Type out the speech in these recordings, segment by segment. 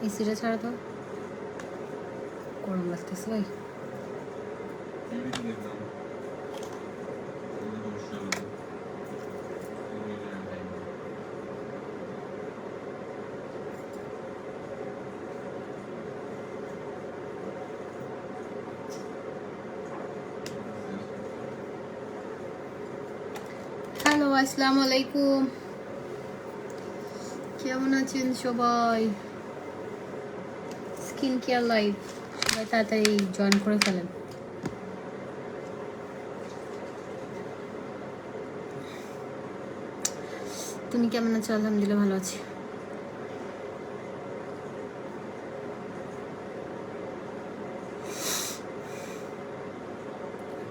এসিটা ছাড়া তো গরম লাগতেছে ভাই। হ্যালো, আসসালামু আলাইকুম। কেমন আছেন সবাই? স্কিন কেয়ার লাইভ সবাই তাড়াতাড়ি জয়েন করে ফেলেন। তুমি কেমন আছো? আলহামদুলিল্লাহ ভালো আছি।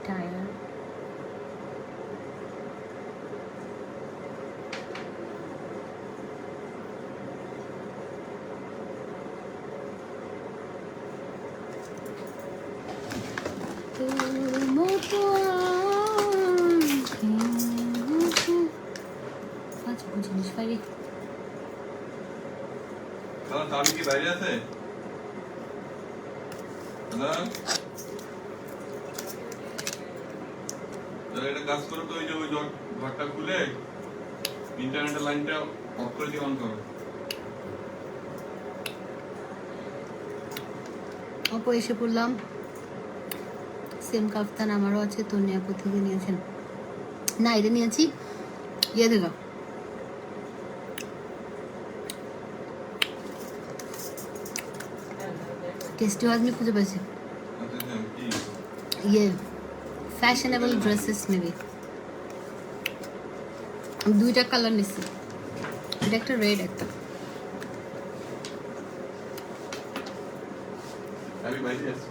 টায়ার জিনিস পারি। আমি কি বাইরে আছে? একটা কাজ করো তো, ওই যে ওই ঘরটা খুলে ইন্টারনেটের লাইনটা অফ করে দিয়ে অন করো। আপু এসে পড়লাম। সেম কাফতান আমারও আছে, তনি আপু থেকে নিয়েছেন না? এটা নিয়েছি ইয়ে দেখো, টেস্টি আজমি খুঁজে পেয়েছি। ইয়ে ফ্যাশনেবল ড্রেসেস নেবে, দুইটা কালার নিচ্ছি, এটা একটা রেড একটা। আমি বাইরে আছি।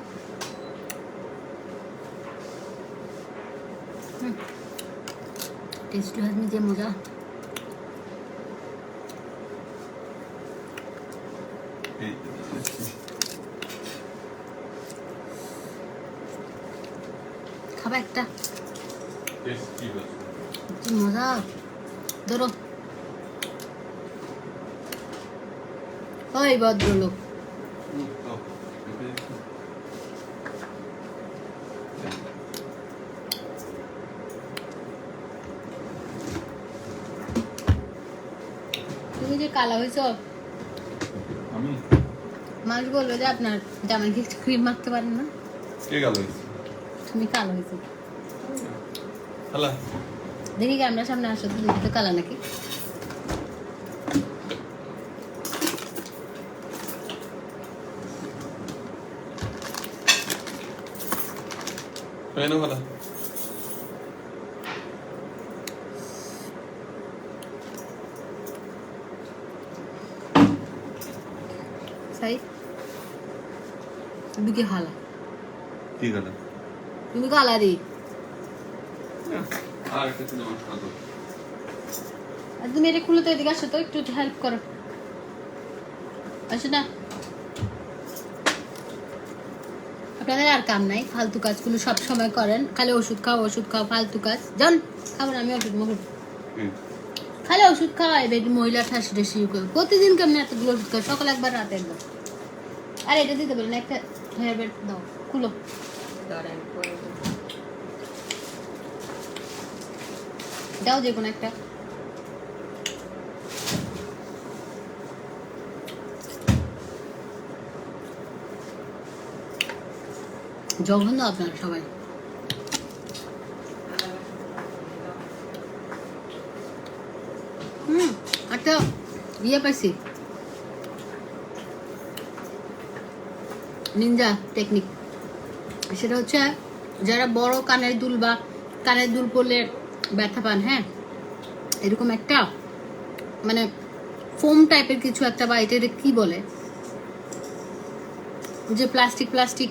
টেস্টি আজমি যে মজা। খাবা একটা? কি মজা, ধরো। ওই ভদ্রলোক, তুমি যে কালা হয়েছ, আমি মানুষ বলবে যে আপনার জামাইকে একটু ক্রিম মাখতে পারেন না। কে গেল? তুমি কালো হয়েছো। হ্যালো, দেখি ক্যামেরার সামনে আসো তো, দেখি তো কালা নাকি। কেন হলো? সাই তুমি কি হালা? কি কথা? তুমি কালা রে। আর কিছু না, খাবো। আর তুমি এটা খুলে তো এদিকে আসো তো, একটু হেল্প করো। আসো না, আপনাদের আর কাম নাই, ফালতু কাজগুলো সব সময় করেন, খালি ওষুধ খাও ওষুধ খাও, ফালতু কাজ। যান খাবো না আমি ওষুধ মহুদ, খালি ওষুধ খাওয়াই বেটি মহিলা ঠাসি ঠাসি করে। প্রতিদিন কেমন এতগুলো ওষুধ খাও? সকালে একবার রাতে একবার। আর এটা দিতে বলেন, একটা হেয়ার ব্যান্ড দাও, খুলো। দাও যে কোনো একটা। জঘন্য আপনারা সবাই। একটা ইয়ে পাইছি, নিনজা টেকনিক। সেটা হচ্ছে যারা বড় কানের দুল বা কানের দুল পরলে ব্যথা পান, হ্যাঁ, এরকম একটা মানে ফোম টাইপের কিছু একটা, বা এটা কি বলে, যে প্লাস্টিক প্লাস্টিক,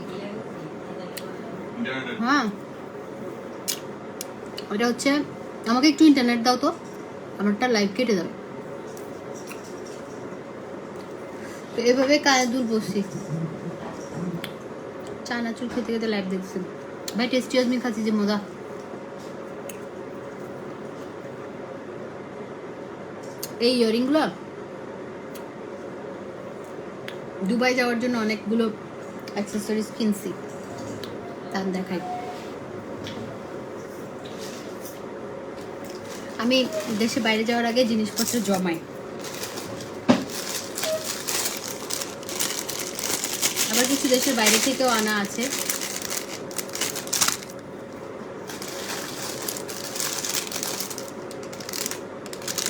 হ্যাঁ, ওটা হচ্ছে। আমাকে একটু ইন্টারনেট দাও তো, আমারটা লাইভ কেটে যাবে। তো এভাবে কানের দুল বসছি, চানাচুর খেতে খেতে লাইভ দেখছেন ভাই। টেস্টি আজমি খাচ্ছি যে মজা। এই ইয়ারিংগুলো দুবাই যাওয়ার জন্য অনেকগুলো অ্যাক্সেসরিজ কিনছি, তার দেখাই। আমি দেশে বাইরে যাওয়ার আগে জিনিসপত্র জমাই, আবার কিছু দেশের বাইরে থেকেও আনা আছে।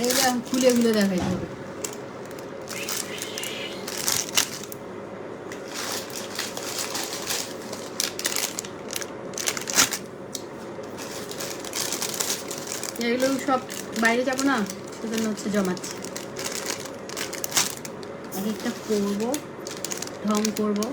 এইগুলো খুলে খুলে দেখাই হবে। এগুলো সব বাইরে যাবো না, সেজন্য হচ্ছে জমাচ্ছি। এক একটা করবো, ঢং করবো।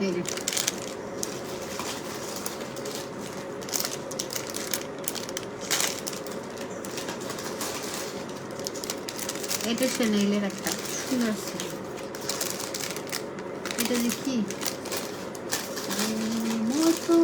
এই যে এটা চ্যানেলের একটা সুন্দর ছিল, এটা দেখি মতো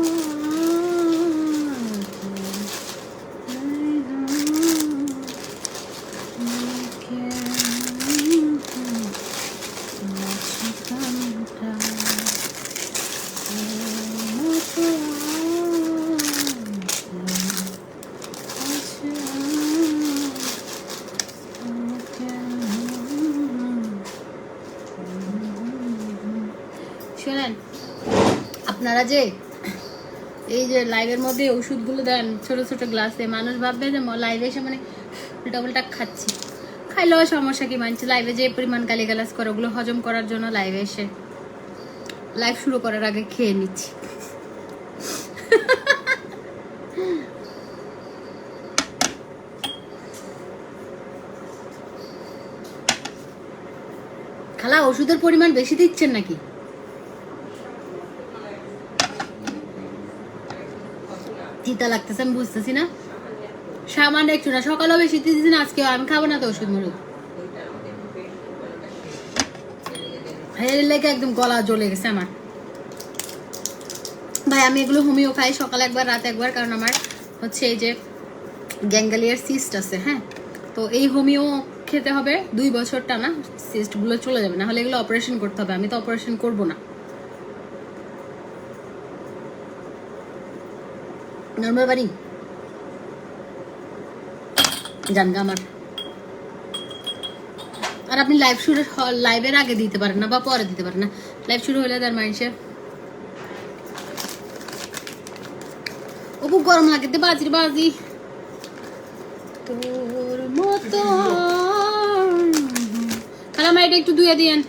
শোনেন, আপনারা যে এই যে লাইভের মধ্যে ওষুধগুলো দেন ছোট ছোট গ্লাসে, মানুষ ভাববে যে লাইভে এসে মানে ডবলটা খাচ্ছি। খাইলেও সমস্যা কি, মানছি লাইভে যে পরিমাণ গালিগালাজ করে ওগুলো হজম করার জন্য লাইভে এসে লাইভ শুরু করার আগে খেয়ে নিচ্ছি। খালা ওষুধের পরিমাণ বেশি দিচ্ছেন নাকি? তিতা লাগতেছে আমি বুঝতেছি না, সামান্য একটু না, সকালেও বেশি দিচ্ছি না, আজকে আমি খাবো না তো ওষুধ মরুদ। লেগে একদম গলা জ্বলে গেছে আমার। ভাই আমি এগুলো হোমিও খাই, সকালে একবার রাতে একবার, কারণ আমার হচ্ছে এই যে গ্যাঙ্গালিয়ার সিস্ট আছে। হ্যাঁ, তো এই হোমিও খেতে হবে 2 বছর টানা, সিস্টগুলো চলে যাবে, না হলে এগুলো অপারেশন করতে হবে। আমি তো অপারেশন করব না, নর্মাল বাড়ি জানগা আমার। আর আপনি লাইভ শুরু লাইভের আগে দিতে পারেন না বা পরে দিতে পারেন না, লাইভ শুরু হলে তার মানুষের খুব গরম লাগে, বাজির বাজি তোর মতো। খালা আমার এটা একটু ধুয়ে দিয়েন,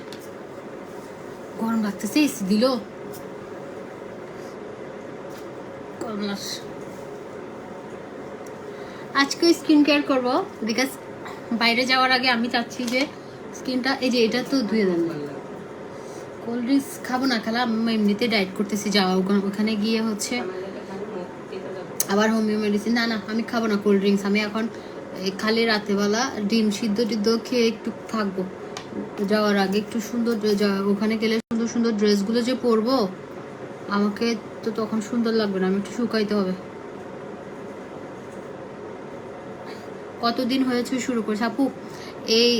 গরম লাগতেছে, এসি দিল গরম লাগছে। আজকে স্কিন কেয়ার করবো, বিকজ বাইরে যাওয়ার আগে আমি চাচ্ছি যে স্কিনটা, এই যে এটা তো ধুয়ে দেন। কোল্ড ড্রিঙ্কস খাবো না খালা, আমি এমনিতে ডায়েট করতেছি, যাওয়া ওখানে গিয়ে হচ্ছে আবার হোমিও মেডিসিন। না না আমি খাবো না কোল্ড ড্রিঙ্কস, আমি এখন খালি রাতেবেলা ডিম সিদ্ধ টিদ্ধ খেয়ে একটু থাকবো। যাওয়ার আগে একটু সুন্দর, ওখানে গেলে সুন্দর সুন্দর ড্রেসগুলো যে পরবো, আমাকে তো তখন সুন্দর লাগবে না, আমি একটু শুকাইতে হবে। কতদিন হয়েছে শুরু করেছে আপু? এই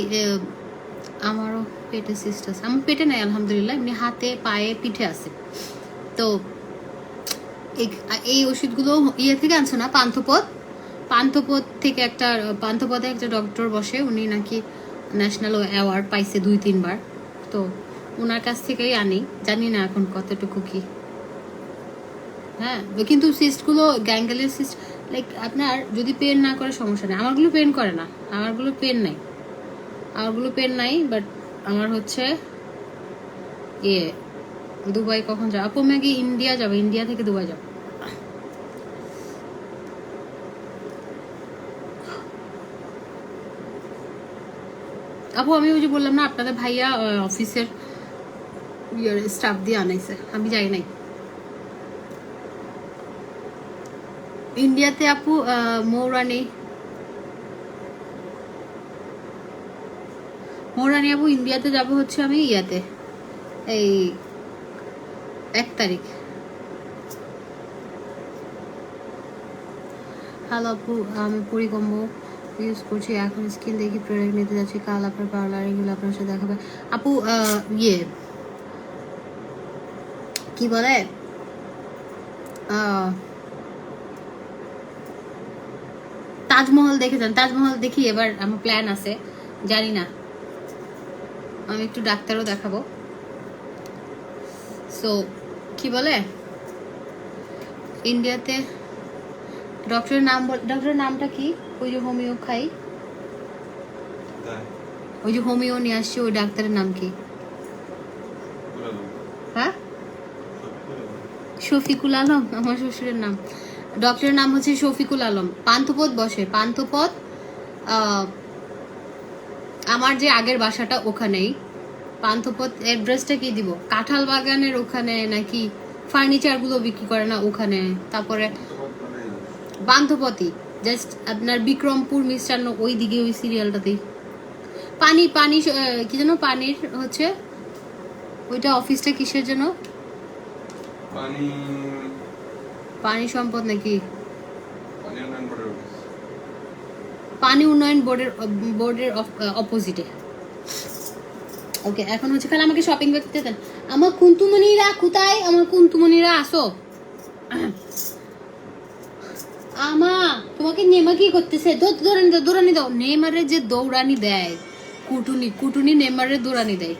আমারও পেটে সিস্ট আছে, আমার পেটে নাই আলহামদুলিল্লাহ, এমনি হাতে পায়ে পিঠে আছে। তো এই ওষুধগুলো ইয়ে থেকে আনছো না, পান্থপথ থেকে একটা, পান্থপথে একটা ডক্টর বসে, উনি নাকি ন্যাশনাল অ্যাওয়ার্ড পাইছে 2-3 বার, তো ওনার কাছ থেকেই আনি, জানি না এখন কতটুকু কি। হ্যাঁ কিন্তু সিস্টগুলো গ্যাঙ্গেলের সিস্ট, লাইক আপনার যদি পেন না করে সমস্যা নেই, আমারগুলো পেন করে না, আমারগুলো পেন নাই, বাট আমার হচ্ছে দুবাই কখন যাবো আপু? আমি ইন্ডিয়া যাবো, ইন্ডিয়া থেকে দুবাই যাবো। আপু আমি ওই যে বললাম না আপনাদের ভাইয়া অফিসের স্টাফ দিয়ে আনাইছে, আমি যাই নাই ইন্ডিয়াতে আপু। মৌরানি আপু ইন্ডিয়াতে যাবো হচ্ছে আমি ইয়াতে এই 1 তারিখ। হ্যালো আপু, আমি পরিকম্বো ইউজ করছি এখন, স্কিন দেখি প্রোডাক্ট নিতে যাচ্ছি, কাল আপনার পার্লার এগুলো আপনার সাথে দেখাবে। আপু ইয়ে কি বলে তাজমহল দেখে যান। তাজমহল দেখি এবার, আমার প্ল্যান আছে, জানি না, আমি একটু ডাক্তারও দেখাবো। সো কি বলে ইন্ডিয়াতে ডক্টরের নামটা কি? ওই যে হোমিও খাই, ওই যে হোমিও নিয়ে আসছি, ওই ডাক্তারের নাম কি? হ্যাঁ, শফিকুল আলম আমার শ্বশুরের নাম। ডক্টরের নাম হচ্ছে শফিকুল আলম, পান্থপথ বসে। পান্থপথ আমার যে আগের বাসাটা ওখানেই। পান্থপথ অ্যাড্রেসটা কি দিব? কাঁঠাল বাগানের ওখানে নাকি ফার্নিচার গুলো বিক্রি করে না ওখানে। তারপরে পান্থপথই জাস্ট আপনার বিক্রমপুর মিষ্টান্ন ওই দিকে, ওই সিরিয়ালটাতেই। পানি পানি কি যেন পানির হচ্ছে ওইটা অফিসটা কিসের জন্য? পানি সম্পদ নাকি পানি উন্নয়ন বোর্ডের অপোজিটে। ওকে, এখন হচ্ছে খালি আমাকে শপিং করতে দেন। আমার কুন্তুমণিরা কোথায়? আমার কুন্তুমণিরা আসো। আমা তোমাকে নেমা কি করতেছে? দৌড়ানি দাও। নেমারে যে দৌড়ানি দেয়, কুটুনি নেমারে দৌড়ানি দেয়।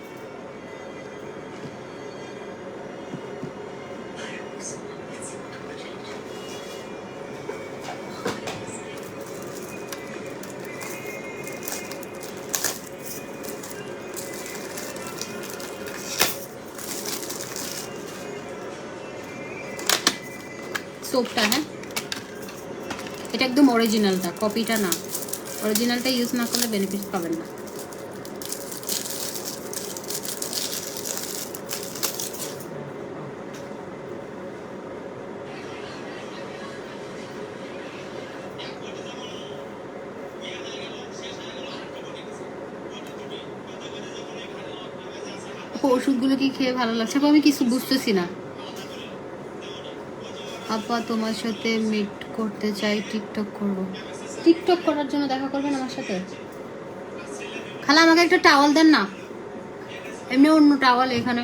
সোপটা, হ্যাঁ এটা একদম অরিজিনালটা, কপিটা না। অরিজিনালটা ইউজ না করলে বেনিফিট পাবেন না। ওষুধগুলো কি খেয়ে ভালো লাগছে? আমি কিছু বুঝতেছি না। আপা তোমার সাথে মিট করতে চাই, টিকটক করব। টিকটক করার জন্য দেখা করবেন আমার সাথে? খালা আমাকে একটা টাওয়াল দেন না, এমনি অন্য টাওয়াল এখানে।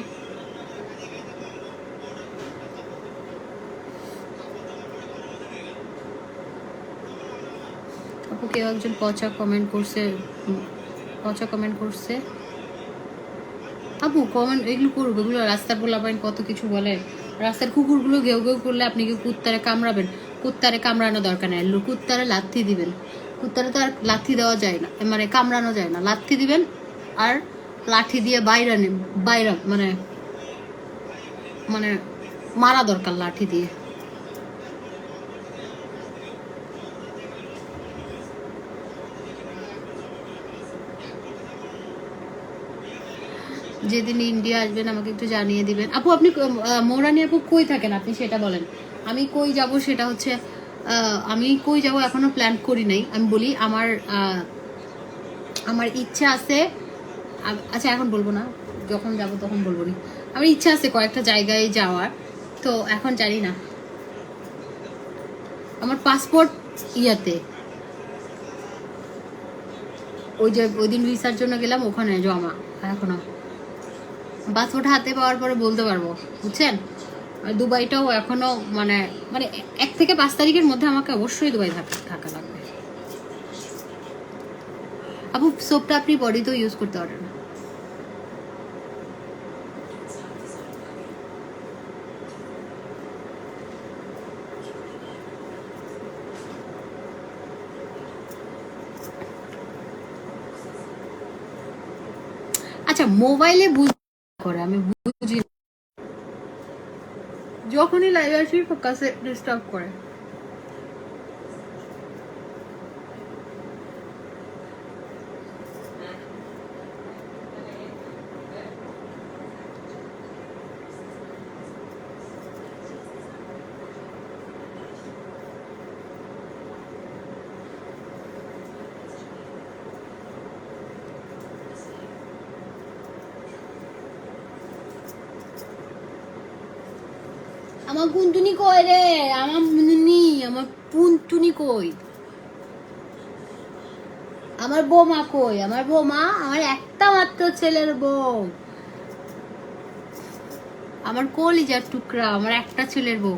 আপু কেউ একজন পচা কমেন্ট করছে। আপু কমেন্ট এগুলো করবো, এগুলো রাস্তার পোলাপাইন কত কিছু বলে। রাস্তার কুকুরগুলো ঘেউ ঘেউ করলে আপনি কি কুত্তারে কামড়াবেন? কুত্তারে কামড়ানো দরকার নেই, কুত্তারে লাথি দিবেন। কুত্তারে তো আর লাথি দেওয়া যায় না, মানে কামড়ানো যায় না। লাথি দিবেন আর লাঠি দিয়ে বাইরা মানে মানে মারা দরকার লাঠি দিয়ে। যেদিন ইন্ডিয়া আসবেন আমাকে একটু জানিয়ে দিবেন। আপু আপনি মৌরানি আপু কই থাকেন আপনি সেটা বলেন। আমি কই যাব সেটা হচ্ছে আমি কই যাব এখনো প্ল্যান করি নাই। আমি বলি আমার ইচ্ছা আছে। আচ্ছা এখন বলবো না, যখন যাব তখন বলবো নি। আমার ইচ্ছা আছে কয়েকটা জায়গায় যাওয়ার, তো এখন জানি না। আমার পাসপোর্ট ইয়াতে, ওই যে ওই দিন ভিসার জন্য গেলাম ওখানে জমা, এখনো পাসপোর্ট হাতে পাওয়ার পরে বলতে পারবো, বুঝছেন। আর দুবাইটাও এখনো মানে 1 থেকে 5 তারিখের মধ্যে আমাকে অবশ্যই দুবাই থাকা লাগবে। আপু সোপটা আপনি বডিতেও ইউজ করতে পারেন না। আচ্ছা মোবাইলে করে আমি বুঝি, যখনই লাইভ আসি ফোকাসে ডিস্টার্ব করে। আমার পুনটুনি কই রে, আমার মুন্নি, আমার পুনটুনি কই, আমার বৌমা কই, আমার বৌমা, আমার একটা মাত্র ছেলের বউ, আমার কলিজার টুকরা, আমার একটা ছেলের বউ।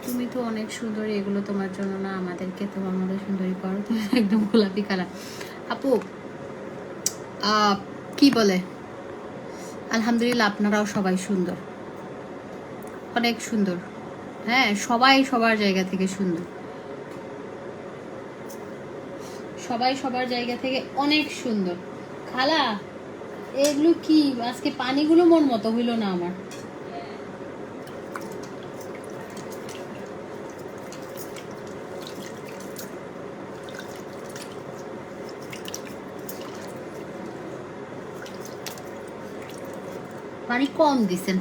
তুমি তো অনেক সুন্দরী, এগুলো তোমার জন্য না, আমাদেরকে তোমার মধ্যে সুন্দরী করো, তুমি একদম গোলাপি কালার। আপু কি বলে, আলহামদুলিল্লাহ আপনারাও সবাই সুন্দর, অনেক সুন্দর। হ্যাঁ, সবাই সবার জায়গা থেকে সুন্দর, সবাই সবার জায়গা থেকে অনেক সুন্দর। খালা এগুলো কি, আজকে পানিগুলো মন মতো হইল না আমার। পানি কম দিছেন,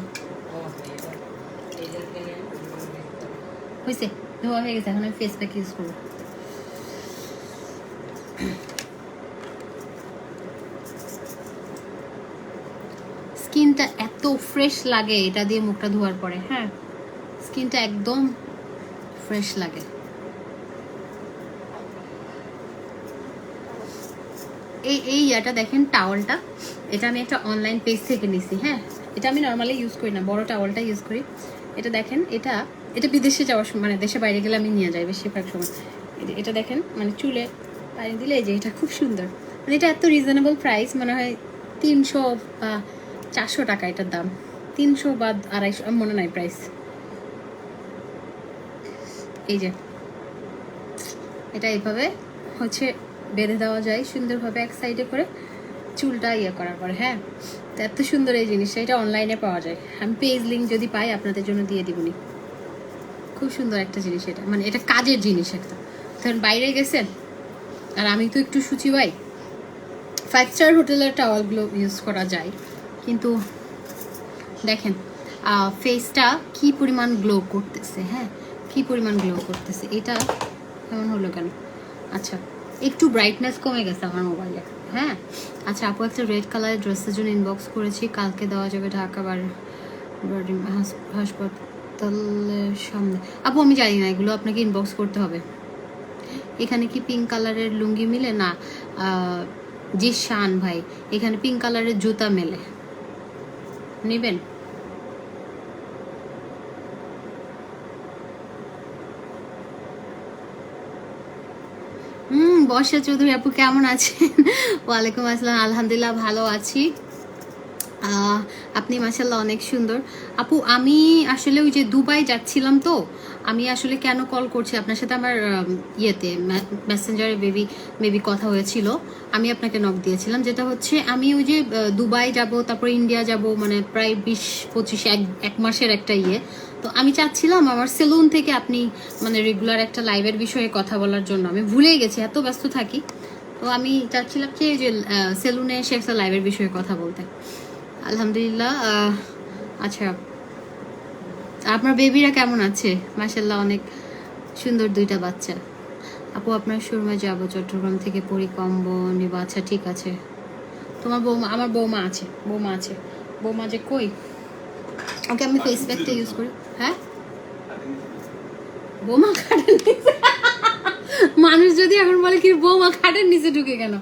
হয়েছে, ধোয়া হয়ে গেছে, এখন আমি ফেস প্যাক ইউজ করবো। স্কিনটা এত ফ্রেশ লাগে এটা দিয়ে মুখটা ধোয়ার পরে। হ্যাঁ, স্কিনটা একদম ফ্রেশ লাগে। এই ইয়াটা দেখেন, টাওয়ালটা, এটা আমি একটা অনলাইন পেজ থেকে নিছি। হ্যাঁ, এটা আমি নর্মালি ইউজ করি না, বড় টাওয়ালটা ইউজ করি। এটা দেখেন, এটা বিদেশে যাওয়ার সময়, মানে দেশে বাইরে গেলে আমি নিয়ে যাই বেশিরভাগ সময়। এটা দেখেন, মানে চুলে পানি দিলে এই যে, এটা খুব সুন্দর, মানে এটা এত রিজনেবল প্রাইস, মনে হয় 300 বা 400 টাকা এটার দাম, 300 বা 250, মনে নাই প্রাইস। এই যে এটা এইভাবে হচ্ছে বেঁধে দেওয়া যায় সুন্দরভাবে এক সাইডে করে, চুলটা ইয়ে করার পরে। হ্যাঁ, তো এত সুন্দর এই জিনিসটা, এটা অনলাইনে পাওয়া যায়, আমি পেজ লিঙ্ক যদি পাই আপনাদের জন্য দিয়ে দিবনি। খুব সুন্দর একটা জিনিস এটা, মানে এটা কাজের জিনিস একটা। ধরেন বাইরে গেছেন, আর আমি তো একটু সুচি ভাই, 5 স্টার হোটেলের টাওয়ালগুলো ইউজ করা যায়, কিন্তু দেখেন ফেসটা কি পরিমাণ গ্লো করতেছে। হ্যাঁ, কি পরিমাণ গ্লো করতেছে, এটা কেমন হলো কেন? আচ্ছা, একটু ব্রাইটনেস কমে গেছে আমার মোবাইলে। হ্যাঁ, আচ্ছা আপু, একটা রেড কালারের ড্রেসের জন্য ইনবক্স করেছি, কালকে দেওয়া যাবে ঢাকা হাসপাতালের সামনে। আপু আমি জানি না, এগুলো আপনাকে ইনবক্স করতে হবে। এখানে কি পিঙ্ক কালারের লুঙ্গি মিলে? না জিশান ভাই, এখানে পিঙ্ক কালারের জুতা মেলে, নেবেন? বর্ষা চৌধুরী আপু কেমন আছেন? ওয়ালাইকুম আসসালাম, আলহামদুলিল্লাহ ভালো আছি। আপনি মাশাআল্লাহ অনেক সুন্দর। আপু আমি আসলে ওই যে দুবাই যাচ্ছিলাম, তো আমি আসলে কেন কল করছি, আপনার সাথে আমার ইয়েতে মেসেঞ্জারে মেবি কথা হয়েছিল, আমি আপনাকে নক দিয়েছিলাম, যেটা হচ্ছে আমি ওই যে দুবাই যাব, তারপর ইন্ডিয়া যাব, মানে প্রায় 20-25 এক মাসের একটা ইয়ে। তো আমি চাচ্ছিলাম আমার সেলুন থেকে আপনি মানে রেগুলার একটা লাইভের বিষয়ে কথা বলার জন্য, আমি ভুলে গেছি, এত ব্যস্ত থাকি। তো আমি চাচ্ছিলাম যে সেলুনে এসে একটা লাইভের বিষয়ে কথা বলতে। আলহামদুলিল্লাহ। আচ্ছা, আপনার বেবিরা কেমন আছে? মাশাআল্লাহ অনেক সুন্দর, 2টা বাচ্চা। আপু আপনার শোরুমে যাব, চট্টগ্রাম থেকে পরিকম্বো নিব। আচ্ছা ঠিক আছে। তোমার বৌমা? আমার বৌমা আছে, বৌমা যে কই? ওকে আমি ফেস প্যাকটা ইউজ করি। হ্যাঁ, বৌমা খাটের নিচে, মানুষ যদি এখন বলে কি বৌমা খাটের নিচে ঢুকে কেন,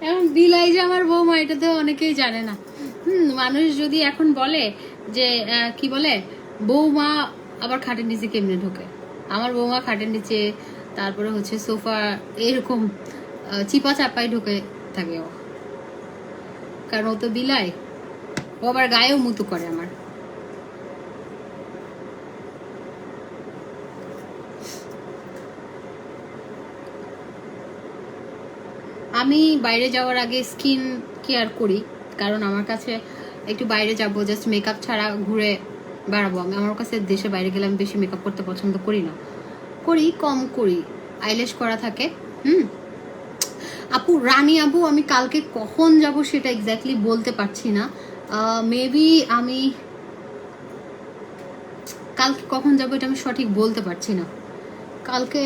এখন বিলাই যে আমার বৌমা, এটা তো অনেকেই জানে না। মানুষ যদি এখন বলে যে কি বলে বৌমা আবার খাটের নিচে কেমনে ঢোকে, আমার বৌমা খাটের নিচে, তারপরে হচ্ছে সোফা, এরকম চিপা চাপাই ঢুকে থাকে ও, কারণ ও তো বিলাই, ও আবার গায়েও মুতু করে আমার। আমি বাইরে যাওয়ার আগে স্কিন কেয়ার করি, কারণ আমার কাছে একটু বাইরে যাবো, জাস্ট মেকআপ ছাড়া ঘুরে বেড়াবো আমি, আমার কাছে দেশে বাইরে গেলে আমি বেশি মেকআপ করতে পছন্দ করি না, কম করি, আইল্যাশ করা থাকে। আপু রানী আপু, আমি কালকে কখন যাব সেটা এক্স্যাক্টলি বলতে পারছি না, মেবি আমি কালকে কখন যাব এটা আমি সঠিক বলতে পারছি না কালকে,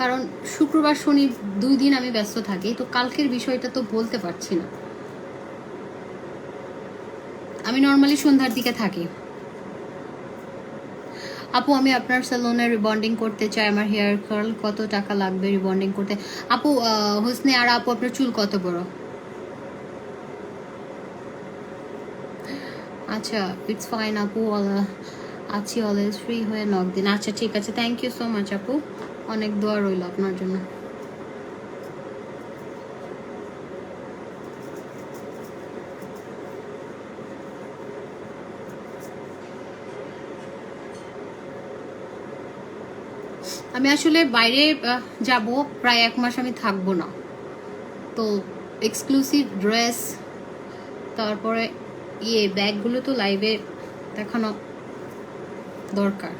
কারণ শুক্রবার শনি 2 দিন আমি ব্যস্ত থাকি, তো কালকের বিষয়টা তো বলতে পারছি না। আমি নর্মালি সন্ধ্যার দিকে থাকি। আপু আমি আপনার স্যালুনে রিবন্ডিং করতে চাই, আমার হেয়ার কার্ল কত টাকা লাগবে রিবন্ডিং করতে? আপু হোসনে আর আপু আপনার চুল কত বড়? আচ্ছা ইটস ফাইন আপু, আছি অলওয়েজ ফ্রি হয়ে নক দিন। আচ্ছা ঠিক আছে, থ্যাংক ইউ সো মাচ আপু, অনেক দোয়া রইল আপনার জন্য। আমি আসলে বাইরে যাব, প্রায় 1 মাস আমি থাকবো না, তো এক্সক্লুসিভ ড্রেস তারপরে ব্যাগগুলো তো লাইভে দেখানো দরকার।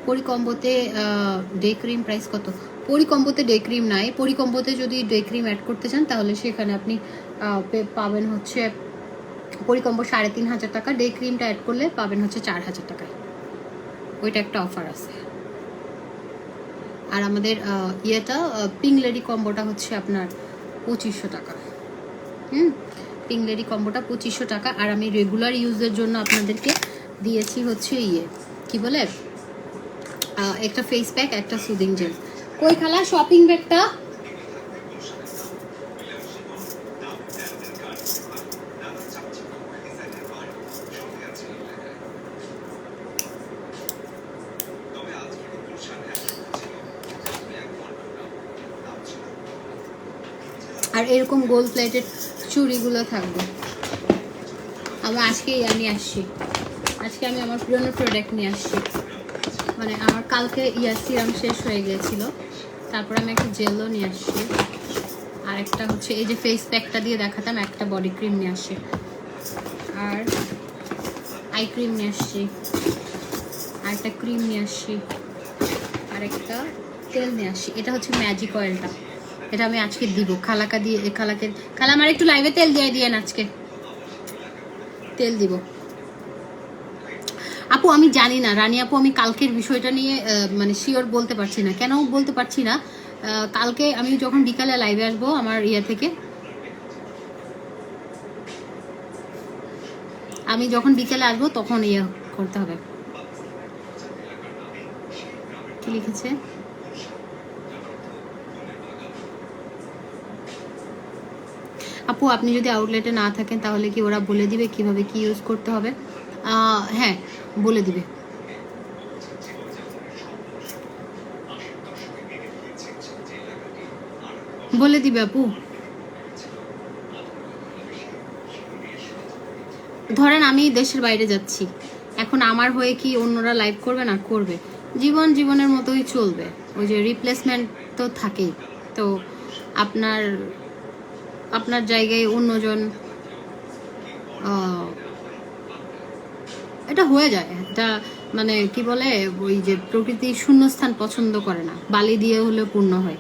পরিকম্বোতে ডে ক্রিম প্রাইস কত? পরিকম্বোতে ডে ক্রিম নাই। পরিকম্বোতে যদি ডে ক্রিম অ্যাড করতে চান তাহলে সেখানে আপনি পাবেন হচ্ছে পরিকম্বো 3,500 টাকা, ডে ক্রিমটা অ্যাড করলে পাবেন হচ্ছে 4,000 টাকায়। ওইটা একটা অফার আছে। আর আমাদের ইয়েটা পিঙ্ক লেডি কম্বোটা হচ্ছে আপনার 2500 টাকা। পিঙ্ক লেডি কম্বোটা 2500 টাকা। আর আমি রেগুলার ইউজের জন্য আপনাদেরকে দিয়েছি হচ্ছে কি বলে একটা ফেস প্যাক, একটা সুদিং জেল। কই খালা শপিং ব্যাগটা? আর এরকম গোল্ড প্লেটেড চুড়িগুলো থাকবে। আমার আজকেই আমি আসছি, আজকে আমি আমার পুরনো প্রোডাক্ট নিয়ে আসছি। মানে আমার কালকে সিরাম শেষ হয়ে গিয়েছিল, তারপর আমি একটা জেলও নিয়ে আসছি, আর একটা হচ্ছে এই যে ফেস প্যাকটা দিয়ে দেখাতাম, একটা বডি ক্রিম নিয়ে আসছি, আর আই ক্রিম নিয়ে আসছি, আর একটা ক্রিম নিয়ে আসছি, আর একটা তেল নিয়ে আসছি। এটা হচ্ছে ম্যাজিক অয়েলটা, এটা আমি আজকে দিব খালাকে দিয়ে। খালা আমার একটু লাইভে তেল দিয়ে দিয়েন, আজকে তেল দিব। আপু আমি জানি না রানী আপু, আমি কালকের বিষয়টা নিয়ে মানে শিওর বলতে পারছি না। কেন বলতে পারছি না? কালকে আমি যখন বিকালে লাইভে আসবো আমার থেকে, আমি যখন বিকেলে আসবো তখন করতে হবে। কি লিখেছে? আপু আপনি যদি আউটলেটে না থাকেন তাহলে কি ওরা বলে দিবে কিভাবে কি ইউজ করতে হবে? হ্যাঁ বলে দিবে। বলে দিবে আপু। ধরেন আমি দেশের বাইরে যাচ্ছি, এখন আমার হয়ে কি অন্যরা লাইভ করবে? না, করবে। জীবনের মতোই চলবে, ওই যে রিপ্লেসমেন্ট তো থাকেই। তো আপনার জায়গায় অন্যজন, এটা হয়ে যায়। এটা মানে কি বলে, ওই যে প্রকৃতির শূন্যস্থান পছন্দ করে না, বালি দিয়ে হলে পূর্ণ হয়।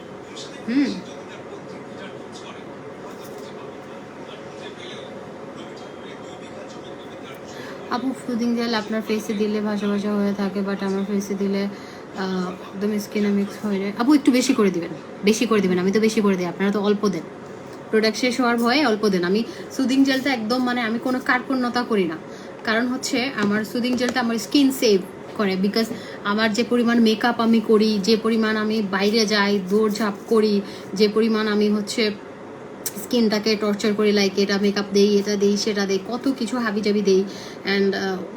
আপু সুদিং জেল আপনার ফেসে দিলে ভাসা ভাসা হয়ে থাকে, বাট আমার ফেসে দিলে একদম স্কিনে মিক্স হয়ে যায়। আপু একটু বেশি করে দিবেন, আমি তো বেশি করে দিই, আপনারা তো অল্প দেন। প্রোডাক্ট শেষ হওয়ার ভয়ে অল্প দেন। আমি সুদিং জেলটা একদম মানে আমি কোনো কার্পণ্যতা করি না, কারণ হচ্ছে আমার সুদিং জেলটা আমার স্কিন সেভ করে। বিকজ আমার যে পরিমাণ মেকআপ আমি করি, যে পরিমাণ আমি বাইরে যাই, দৌড়ঝাঁপ করি, যে পরিমাণ আমি হচ্ছে স্কিনটাকে টর্চার করি, লাইক এটা মেকআপ দেই, এটা দেই, সেটা দেই, কত কিছু হাবিজাবি দেই, অ্যান্ড